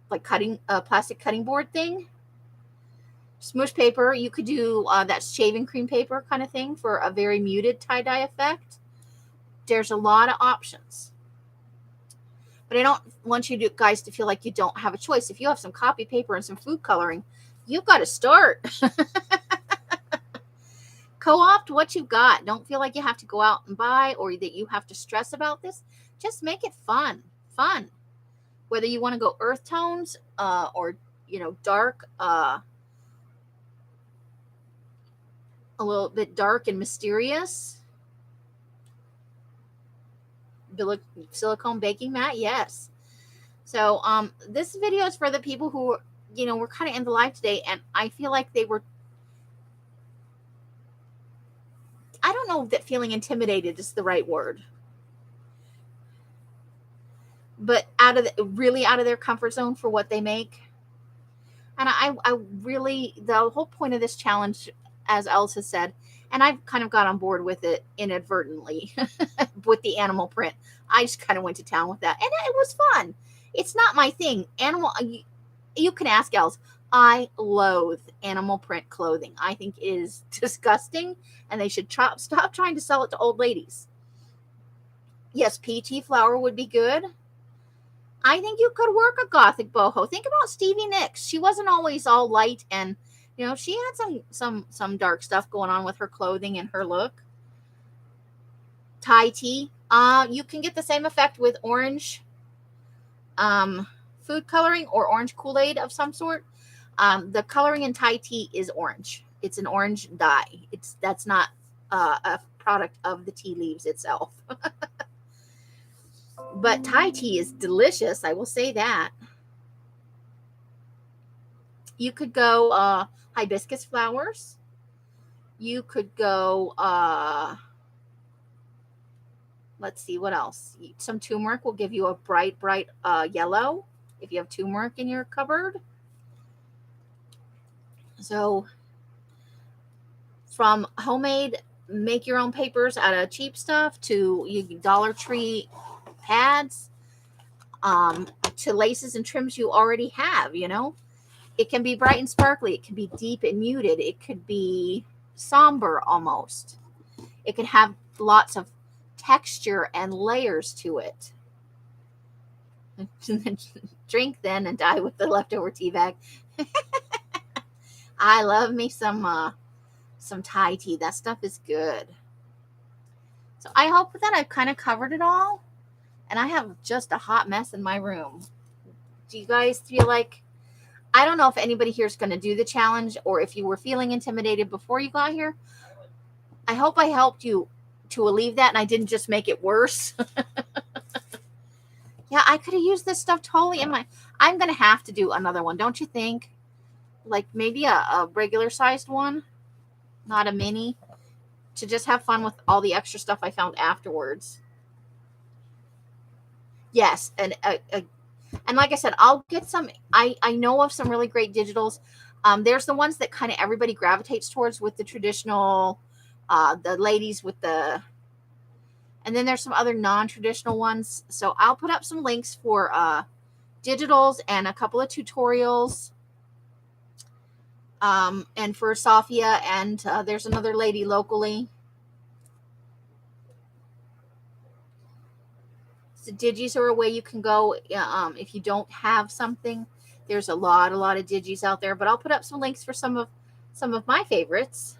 like plastic cutting board thing. Smoosh paper, you could do that shaving cream paper kind of thing for a very muted tie-dye effect. There's a lot of options. But I don't want you guys to feel like you don't have a choice. If you have some copy paper and some food coloring, you've got to start. Co-opt what you've got. Don't feel like you have to go out and buy or that you have to stress about this. Just make it fun. Whether you want to go earth tones or, dark, a little bit dark and mysterious. Silicone baking mat, yes. So this video is for the people who, were kind of in the live today, and I feel like they were, I don't know that feeling intimidated is the right word, but really out of their comfort zone for what they make. And I really, the whole point of this challenge, as Elsa said, and I've kind of got on board with it inadvertently with the animal print. I just kind of went to town with that, and it was fun. It's not my thing. You can ask Els. I loathe animal print clothing. I think it is disgusting, and they should stop trying to sell it to old ladies. Yes, PT flower would be good. I think you could work a gothic boho. Think about Stevie Nicks. She wasn't always all light, and she had some dark stuff going on with her clothing and her look. Thai tea. You can get the same effect with orange food coloring or orange Kool-Aid of some sort. The coloring in Thai tea is orange. It's an orange dye. That's not a product of the tea leaves itself. But Thai tea is delicious. I will say that. You could go hibiscus flowers. You could go, let's see, what else? Some turmeric will give you a bright yellow if you have turmeric in your cupboard. So from homemade, make your own papers out of cheap stuff to Dollar Tree pads, to laces and trims you already have, It can be bright and sparkly. It can be deep and muted. It could be somber almost. It could have lots of texture and layers to it. Drink then and die with the leftover tea bag. I love me some Thai tea. That stuff is good. So I hope that I've kind of covered it all. And I have just a hot mess in my room. Do you guys feel like, I don't know if anybody here is going to do the challenge or if you were feeling intimidated before you got here. I hope I helped you to alleviate that and I didn't just make it worse. Yeah, I could have used this stuff totally in my. I'm gonna have to do another one, don't you think? Like maybe a regular sized one, not a mini, to just have fun with all the extra stuff I found afterwards. Yes, and like I said, I'll get some. I know of some really great digitals. There's the ones that kind of everybody gravitates towards with the traditional, the ladies with the, and then there's some other non-traditional ones. So I'll put up some links for digitals and a couple of tutorials. And for Safia, and there's another lady locally. So digis are a way you can go if you don't have something. There's a lot of digis out there, but I'll put up some links for some of my favorites.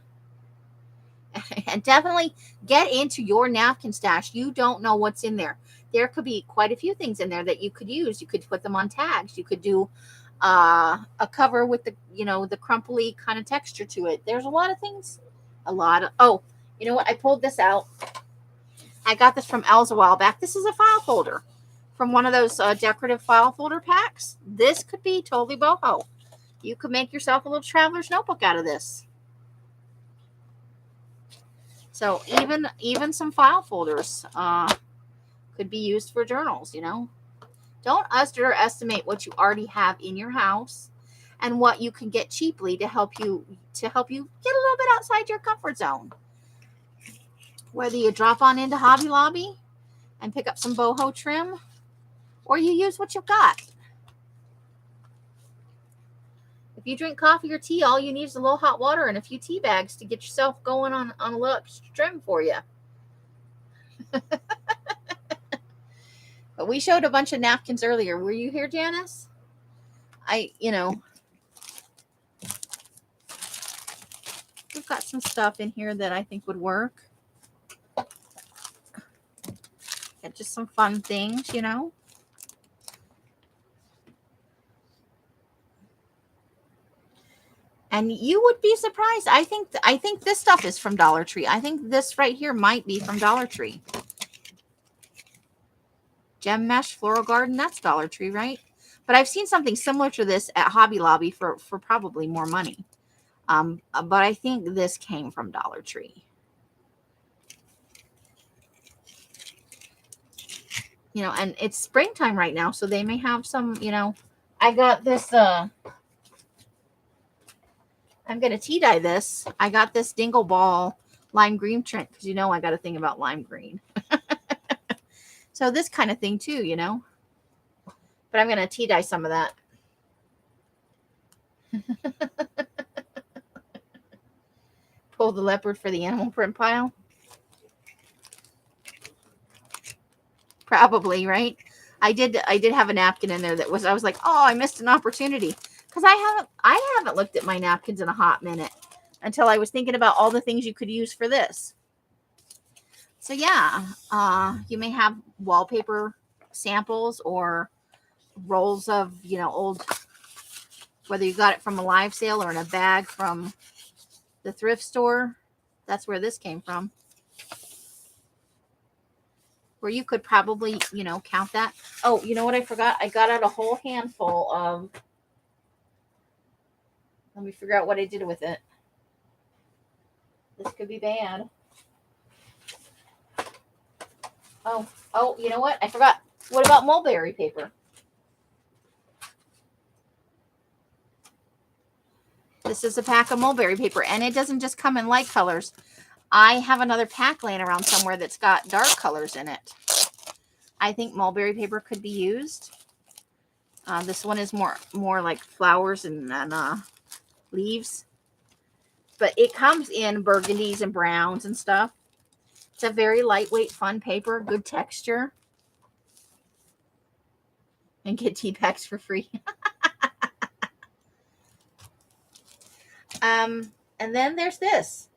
And definitely get into your napkin stash. You don't know what's in there. There could be quite a few things in there that you could use. You could put them on tags. You could do a cover with the crumply kind of texture to it. There's a lot of things. Oh, you know what? I pulled this out. I got this from Elle's a while back. This is a file folder from one of those decorative file folder packs. This could be totally boho. You could make yourself a little traveler's notebook out of this. So even some file folders could be used for journals. Don't underestimate what you already have in your house and what you can get cheaply to help you get a little bit outside your comfort zone. Whether you drop on into Hobby Lobby and pick up some boho trim, or you use what you've got. If you drink coffee or tea, all you need is a little hot water and a few tea bags to get yourself going on a little extra trim for you. But we showed a bunch of napkins earlier. Were you here, Janice? We've got some stuff in here that I think would work. And just some fun things, And you would be surprised. I think this stuff is from Dollar Tree. I think this right here might be from Dollar Tree. Gem Mesh Floral Garden, that's Dollar Tree, right? But I've seen something similar to this at Hobby Lobby for probably more money. But I think this came from Dollar Tree. And it's springtime right now, so they may have some, I got this, I'm going to tea dye this. I got this Dingle Ball lime green print because I got a thing about lime green. So this kind of thing too, But I'm going to tea dye some of that. Pull the leopard for the animal print pile. Probably, right? I did have a napkin in there I was like, oh, I missed an opportunity. Because I haven't looked at my napkins in a hot minute until I was thinking about all the things you could use for this. So yeah, you may have wallpaper samples or rolls of, old, whether you got it from a live sale or in a bag from the thrift store. That's where this came from. Where you could probably, count that. Oh, you know what I forgot? I got out a whole handful of, let me figure out what I did with it. This could be bad. Oh, you know what? I forgot. What about mulberry paper? This is a pack of mulberry paper, and it doesn't just come in light colors. I have another pack laying around somewhere that's got dark colors in it. I think mulberry paper could be used. This one is more like flowers and leaves. But it comes in burgundies and browns and stuff. It's a very lightweight, fun paper, good texture. And get tea packs for free. And then there's this.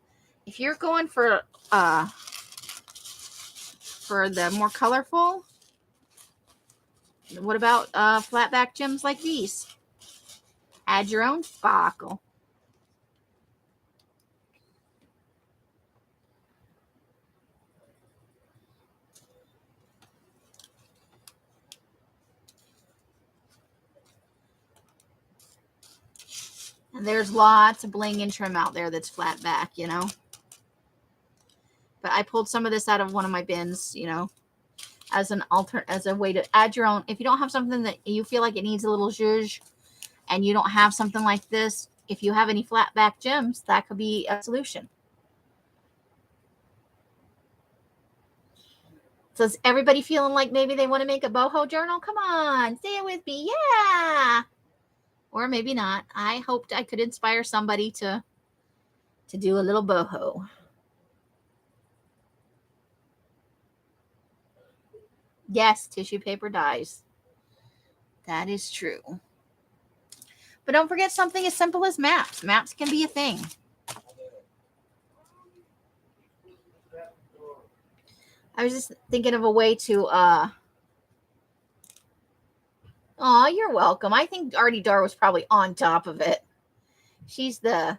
If you're going for the more colorful, what about flat back gems like these? Add your own sparkle. And there's lots of bling and trim out there that's flat back, you know. But I pulled some of this out of one of my bins, you know, as a way to add your own. If you don't have something that you feel like it needs a little zhuzh and you don't have something like this, if you have any flat back gems, that could be a solution. So is everybody feeling like maybe they want to make a boho journal? Come on, say it with me. Yeah. Or maybe not. I hoped I could inspire somebody to do a little boho. Yes, tissue paper dies. That is true. But don't forget something as simple as maps. Maps can be a thing. I was just thinking of a way to oh, you're welcome. I think Artie Dar was probably on top of it. She's the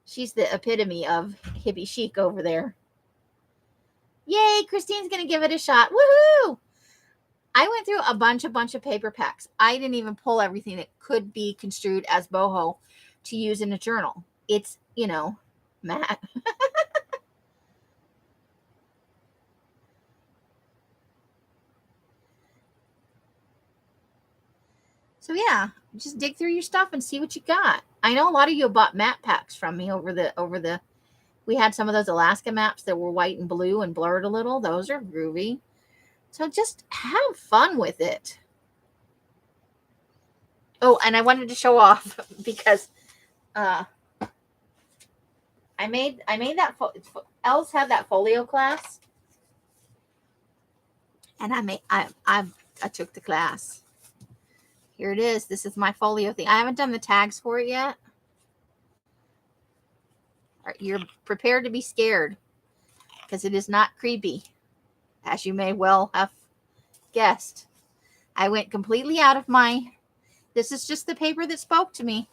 epitome of hippie chic over there. Yay, Christine's gonna give it a shot. Woohoo! I went through a bunch of paper packs. I didn't even pull everything that could be construed as boho to use in a journal. It's, you know, Matt. So yeah, just dig through your stuff and see what you got. I know a lot of you bought map packs from me over the we had some of those Alaska maps that were white and blue and blurred a little. Those are groovy. So just have fun with it. Oh, and I wanted to show off because I made that Els had that folio class, and I took the class. Here it is. This is my folio thing. I haven't done the tags for it yet. You're prepared to be scared because it is not creepy, as you may well have guessed. I went completely out of my. This is just the paper that spoke to me.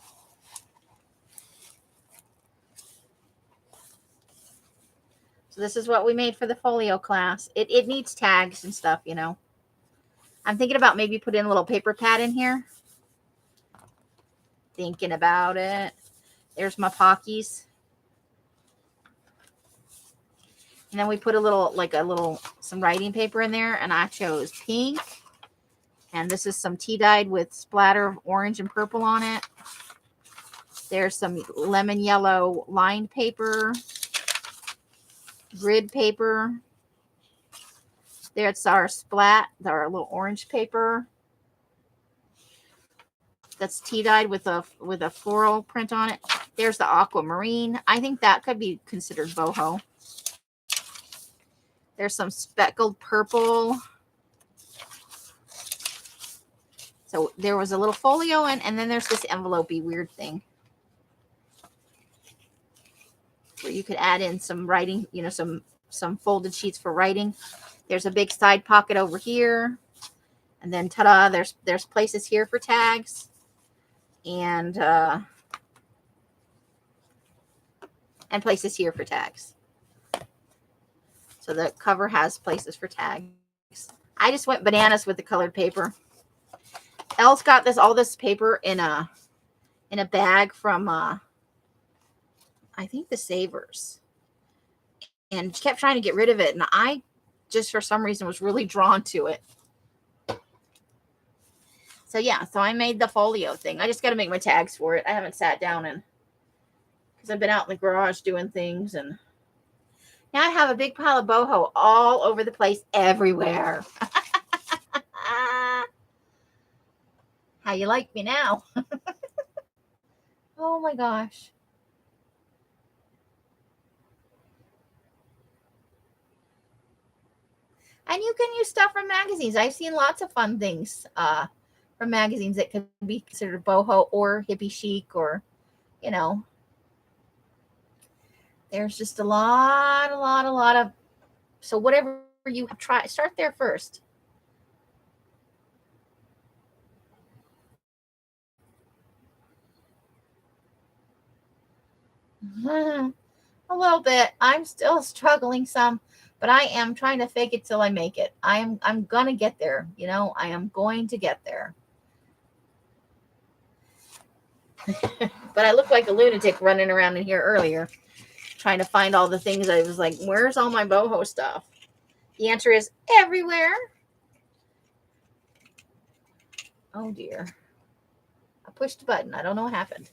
So this is what we made for the folio class. It needs tags and stuff, you know. I'm thinking about maybe putting a little paper pad in here. Thinking about it. There's my Pockies. And then we put some writing paper in there. And I chose pink. And this is some tea dyed with splatter of orange and purple on it. There's some lemon yellow lined paper. Grid paper. There's our splat, our little orange paper. That's tea dyed with a floral print on it. There's the aquamarine. I think that could be considered boho. There's some speckled purple. So there was a little folio and then there's this envelope-y weird thing where you could add in some writing, you know, some folded sheets for writing. There's a big side pocket over here. And then ta-da, there's places here for tags. And places here for tags. So the cover has places for tags. I just went bananas with the colored paper. Elle's got all this paper in a bag from I think the Savers. And she kept trying to get rid of it. And I just for some reason was really drawn to it. So yeah, so I made the folio thing. I just got to make my tags for it. I haven't sat down because I've been out in the garage doing things. And now I have a big pile of boho all over the place everywhere. How you like me now? Oh my gosh. And you can use stuff from magazines. I've seen lots of fun things from magazines that could be considered boho or hippie chic or, you know. There's just a lot of. So whatever you try, start there first. A little bit. I'm still struggling some, but I am trying to fake it till I make it. I'm gonna get there. You know, I am going to get there. But I looked like a lunatic running around in here earlier, trying to find all the things. I was like, where's all my boho stuff? The answer is everywhere. Oh dear. I pushed a button. I don't know what happened.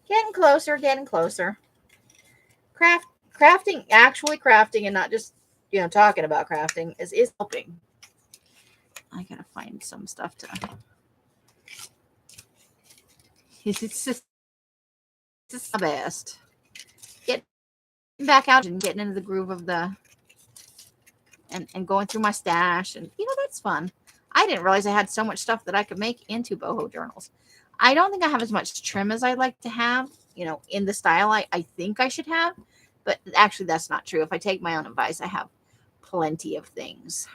Getting closer, getting closer. Crafting, actually crafting, and not just, talking about crafting is helping. I gotta find some stuff to. It's just the best. Getting back out and getting into the groove of and going through my stash, and that's fun. I didn't realize I had so much stuff that I could make into boho journals. I don't think I have as much trim as I'd like to have, in the style I think I should have. But actually, that's not true. If I take my own advice, I have plenty of things.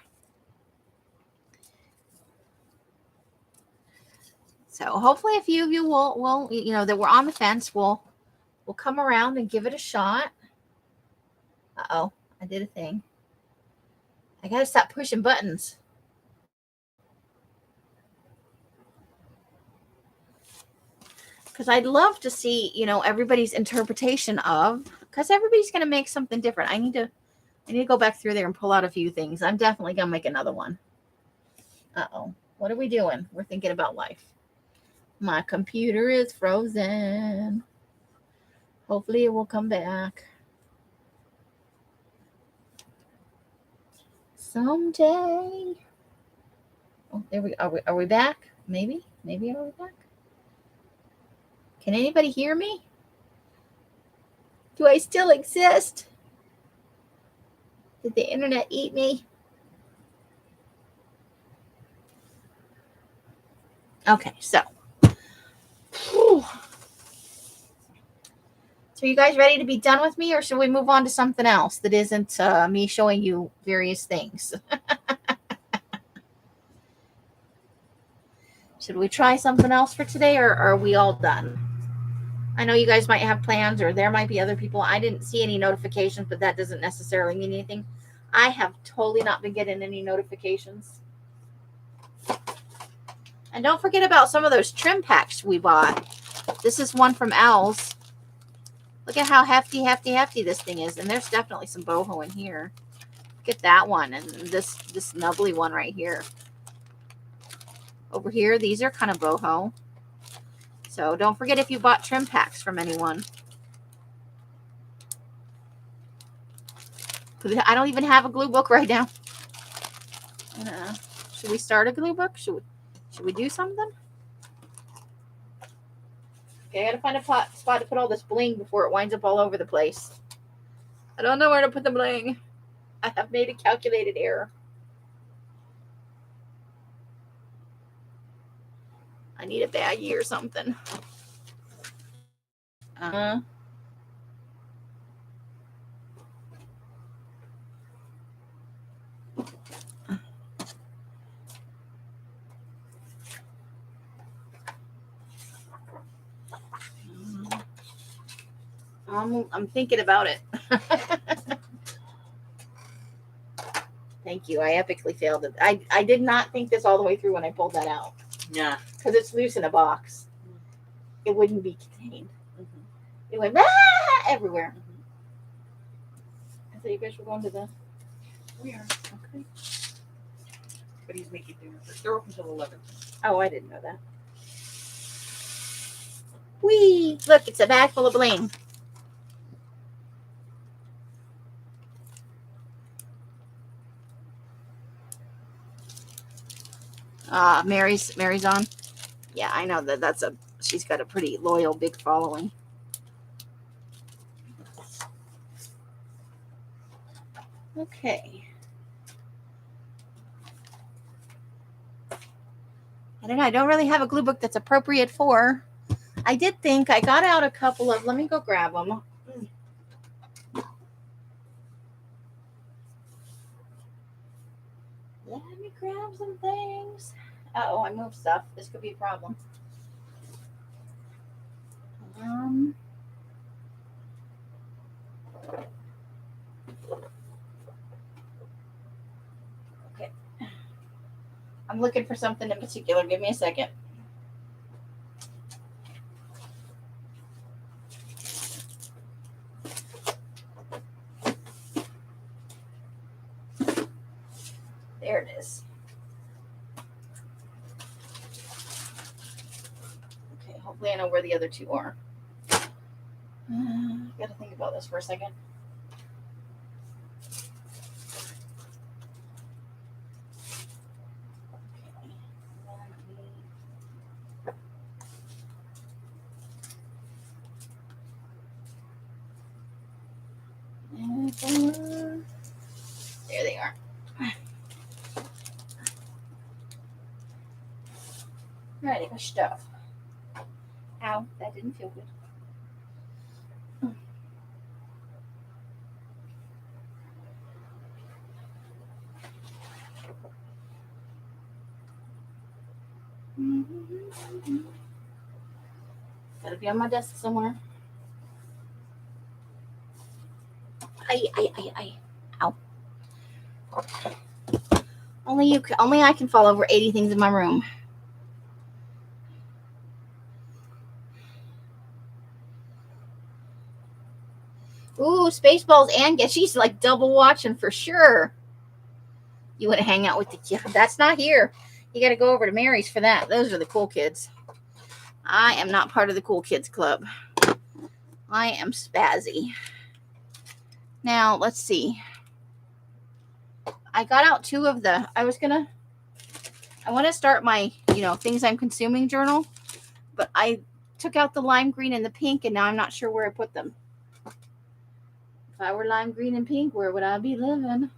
So hopefully a few of you will that we're on the fence, will come around and give it a shot. Uh-oh, I did a thing. I got to stop pushing buttons. Because I'd love to see, everybody's interpretation of, because everybody's going to make something different. I need to go back through there and pull out a few things. I'm definitely going to make another one. Uh-oh. What are we doing? We're thinking about life. My computer is frozen. Hopefully it will come back someday. Oh, there we are. Are we back? Maybe are we back? Can anybody hear me? Do I still exist? Did the internet eat me? Okay, so. Whew. So you guys ready to be done with me, or should we move on to something else that isn't me showing you various things? Should we try something else for today, or are we all done? I know you guys might have plans, or there might be other people. I didn't see any notifications, but that doesn't necessarily mean anything. I have totally not been getting any notifications. And don't forget about some of those trim packs we bought. This is one from Al's. Look at how hefty this thing is. And there's definitely some boho in here. Look at that one. And this nubbly one right here. Over here, these are kind of boho. So don't forget if you bought trim packs from anyone. I don't even have a glue book right now. Should we start a glue book? Should we do something? Okay, I gotta find a spot to put all this bling before it winds up all over the place. I don't know where to put the bling. I have made a calculated error. I need a baggie or something. I'm thinking about it. Thank you. I epically failed it. I did not think this all the way through when I pulled that out. Yeah. Because it's loose in a box. It wouldn't be contained. Mm-hmm. It went everywhere. Mm-hmm. I thought you guys were going to the... We are. Okay. But he's making dinner first. They're open until 11. Oh, I didn't know that. Whee! Look, it's a bag full of bling. Mary's on. Yeah, I know that's she's got a pretty loyal big following. Okay. I don't know. I don't really have a glue book that's appropriate for. I did think I got out a couple of. Let me go grab them. Let me grab some things. Oh, I moved stuff. This could be a problem. Okay. I'm looking for something in particular. Give me a second. Hopefully I know where the other two are. Gotta think about this for a second. There they are. Ready for stuff. Ow, that didn't feel good. Gotta be on my desk somewhere. Ay. Ow. Only I can fall over 80 things in my room. Ooh, Spaceballs and she's like double watching for sure. You want to hang out with that's not here. You got to go over to Mary's for that. Those are the cool kids. I am not part of the cool kids club. I am spazzy. Now, let's see. I got out two of the, I want to start my, things I'm consuming journal, but I took out the lime green and the pink, and now I'm not sure where I put them. If I were lime green and pink, where would I be living?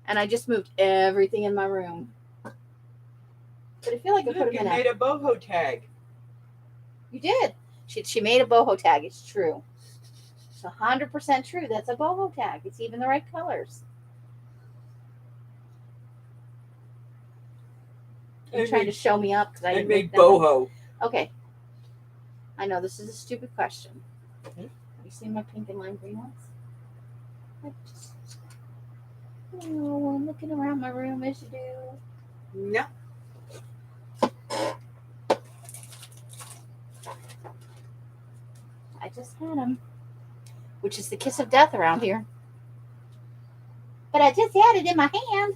And I just moved everything in my room. But I feel like I put them in. You made a boho tag. You did. She made a boho tag. It's true. It's 100% true. That's a boho tag. It's even the right colors. You're trying to show me up because I didn't made boho. Okay. I know this is a stupid question. Mm-hmm. Have you seen my pink and lime green ones? I'm looking around my room as you do. No. I just had them, which is the kiss of death around here. But I just had it in my hand.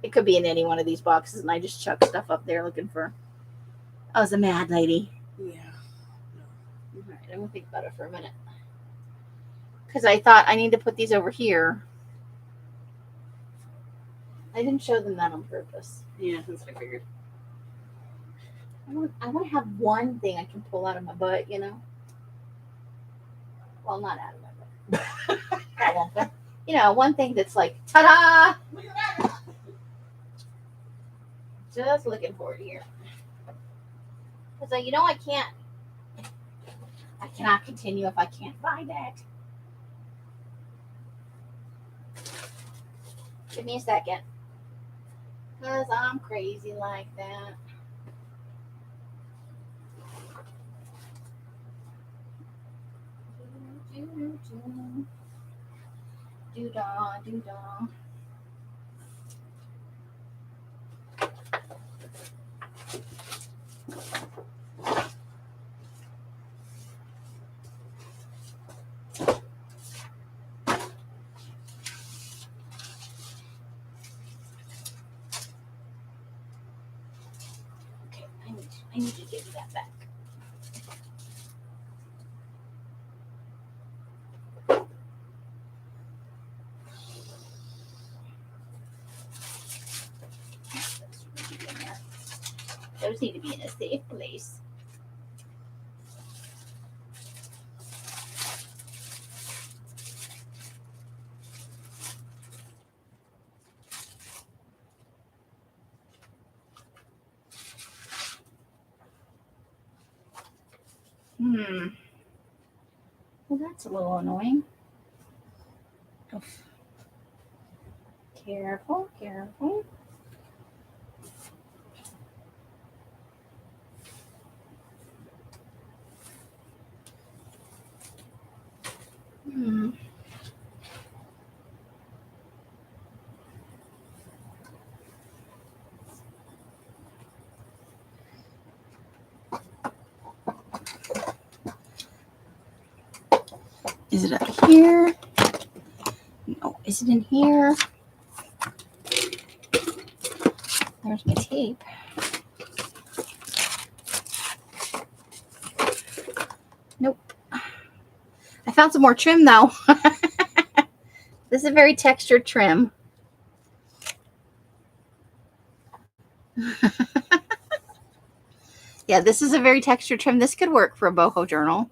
It could be in any one of these boxes, and I just chuck stuff up there looking for. I was a mad lady. Yeah. All right, I'm gonna think about it for a minute, because I thought I need to put these over here. I didn't show them that on purpose. Yeah, that's what I figured. I want to have one thing I can pull out of my butt, Well, not out of my butt. That won't fit. One thing that's like, ta-da! Just looking for it here. Because, I cannot continue if I can't find it. Give me a second. Because I'm crazy like that. Do-da, do-da. Okay, I need to give you that back. Those need to be in a safe place. Well, that's a little annoying. Oof. Careful, careful. Is it up here? No, is it in here? There's my tape. found some more trim though. This is a very textured trim. Yeah, this is a very textured trim. This could work for a boho journal.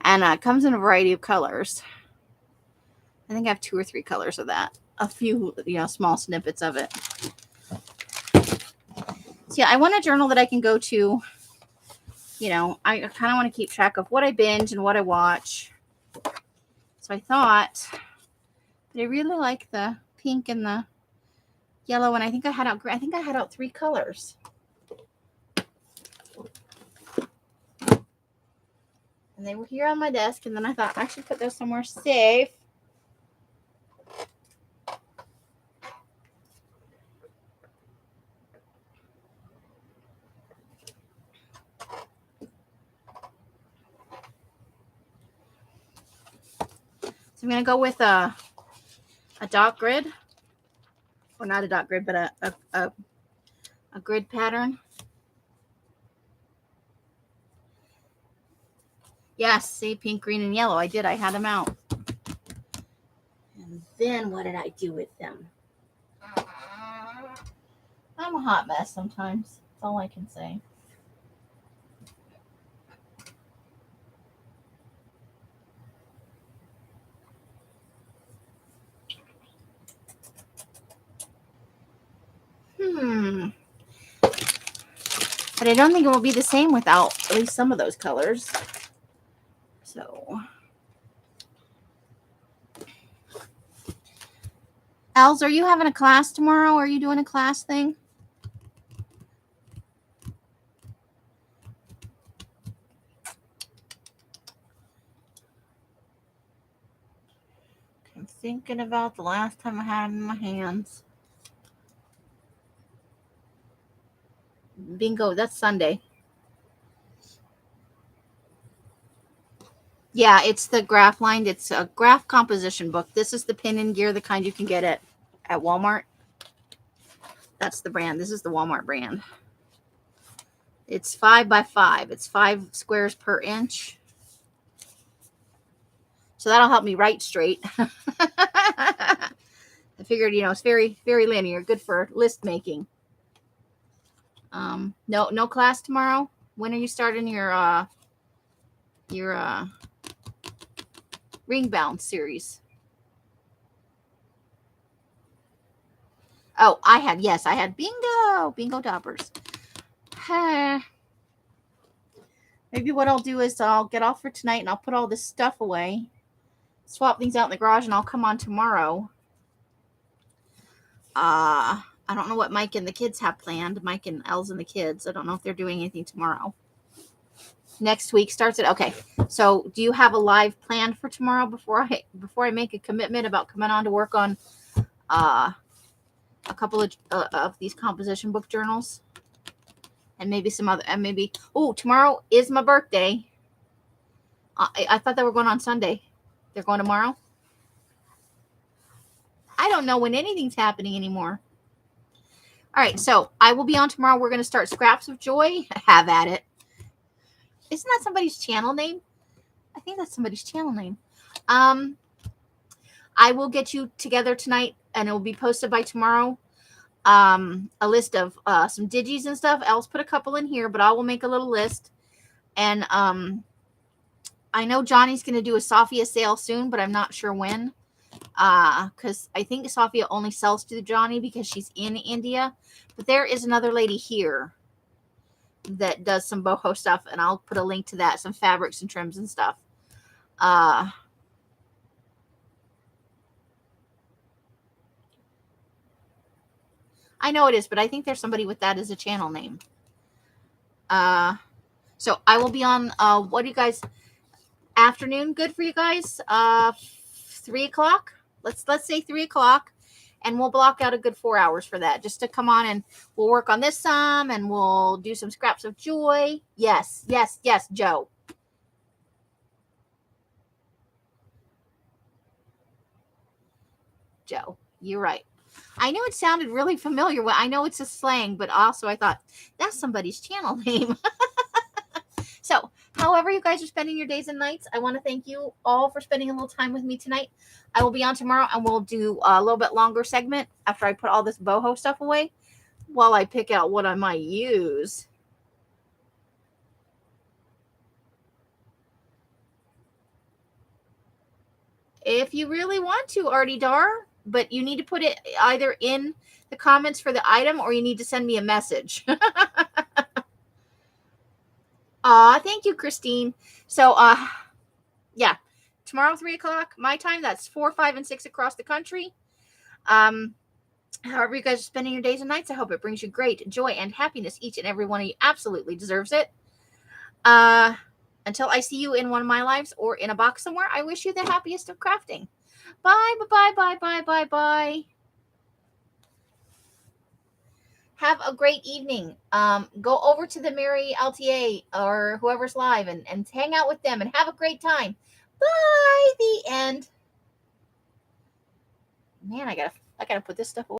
And it comes in a variety of colors. I think I have 2 or 3 colors of that. A few, small snippets of it. So yeah, I want a journal that I can go to. I kind of want to keep track of what I binge and what I watch. So I thought that I really like the pink and the yellow, and I think I had out 3 colors. And they were here on my desk, and then I thought I should put those somewhere safe. So I'm going to go with a dot grid. Or not a dot grid, but a grid pattern. Yes, see, pink, green, and yellow. I did. I had them out. And then what did I do with them? I'm a hot mess sometimes. That's all I can say. But I don't think it will be the same without at least some of those colors. So, Els, are you having a class tomorrow? Are you doing a class thing? I'm thinking about the last time I had them in my hands. Bingo, that's Sunday. Yeah, it's the graph lined. It's a graph composition book. This is the pin and gear, the kind you can get at Walmart. That's the brand. This is the Walmart brand. It's 5 by 5. It's 5 squares per inch. So that'll help me write straight. I figured, it's very, very linear. Good for list making. No class tomorrow. When are you starting your ring bound series? Oh, I had bingo toppers. Maybe what I'll do is I'll get off for tonight and I'll put all this stuff away, swap things out in the garage, and I'll come on tomorrow. I don't know what Mike and the kids have planned. Mike and Els and the kids. I don't know if they're doing anything tomorrow. Next week starts it. Okay. So do you have a live plan for tomorrow before I make a commitment about coming on to work on a couple of these composition book journals? And maybe some other, and maybe, tomorrow is my birthday. I thought they were going on Sunday. They're going tomorrow. I don't know when anything's happening anymore. All right, so I will be on tomorrow. We're going to start Scraps of Joy. Have at it. Isn't that somebody's channel name? I think that's somebody's channel name. I will get you together tonight, and it will be posted by tomorrow. A list of some digis and stuff. Els put a couple in here, but I will make a little list. And I know Johnny's going to do a Sophia sale soon, but I'm not sure when. Because I think Sophia only sells to Johnny because she's in India. But there is another lady here that does some boho stuff, and I'll put a link to that, some fabrics and trims and stuff. I know it is, but I think there's somebody with that as a channel name. So I will be on, what do you guys, afternoon good for you guys? 3 o'clock? Let's say 3 o'clock, and we'll block out a good 4 hours for that, just to come on, and we'll work on this some, and we'll do some Scraps of Joy. Yes, Joe. Joe, you're right. I knew it sounded really familiar. I know it's a slang, but also I thought that's somebody's channel name. So however you guys are spending your days and nights, I want to thank you all for spending a little time with me tonight. I will be on tomorrow, and we'll do a little bit longer segment after I put all this boho stuff away while I pick out what I might use. If you really want to, Artie Dar, but you need to put it either in the comments for the item or you need to send me a message. Thank you, Christine. So, yeah, tomorrow, 3 o'clock, my time. That's 4, 5, and 6 across the country. However you guys are spending your days and nights, I hope it brings you great joy and happiness. Each and every one of you absolutely deserves it. Until I see you in one of my lives or in a box somewhere, I wish you the happiest of crafting. Bye, bye, bye, bye, bye, bye. Have a great evening. Go over to the Mary LTA or whoever's live and hang out with them and have a great time. Bye. The end. Man, I gotta put this stuff away.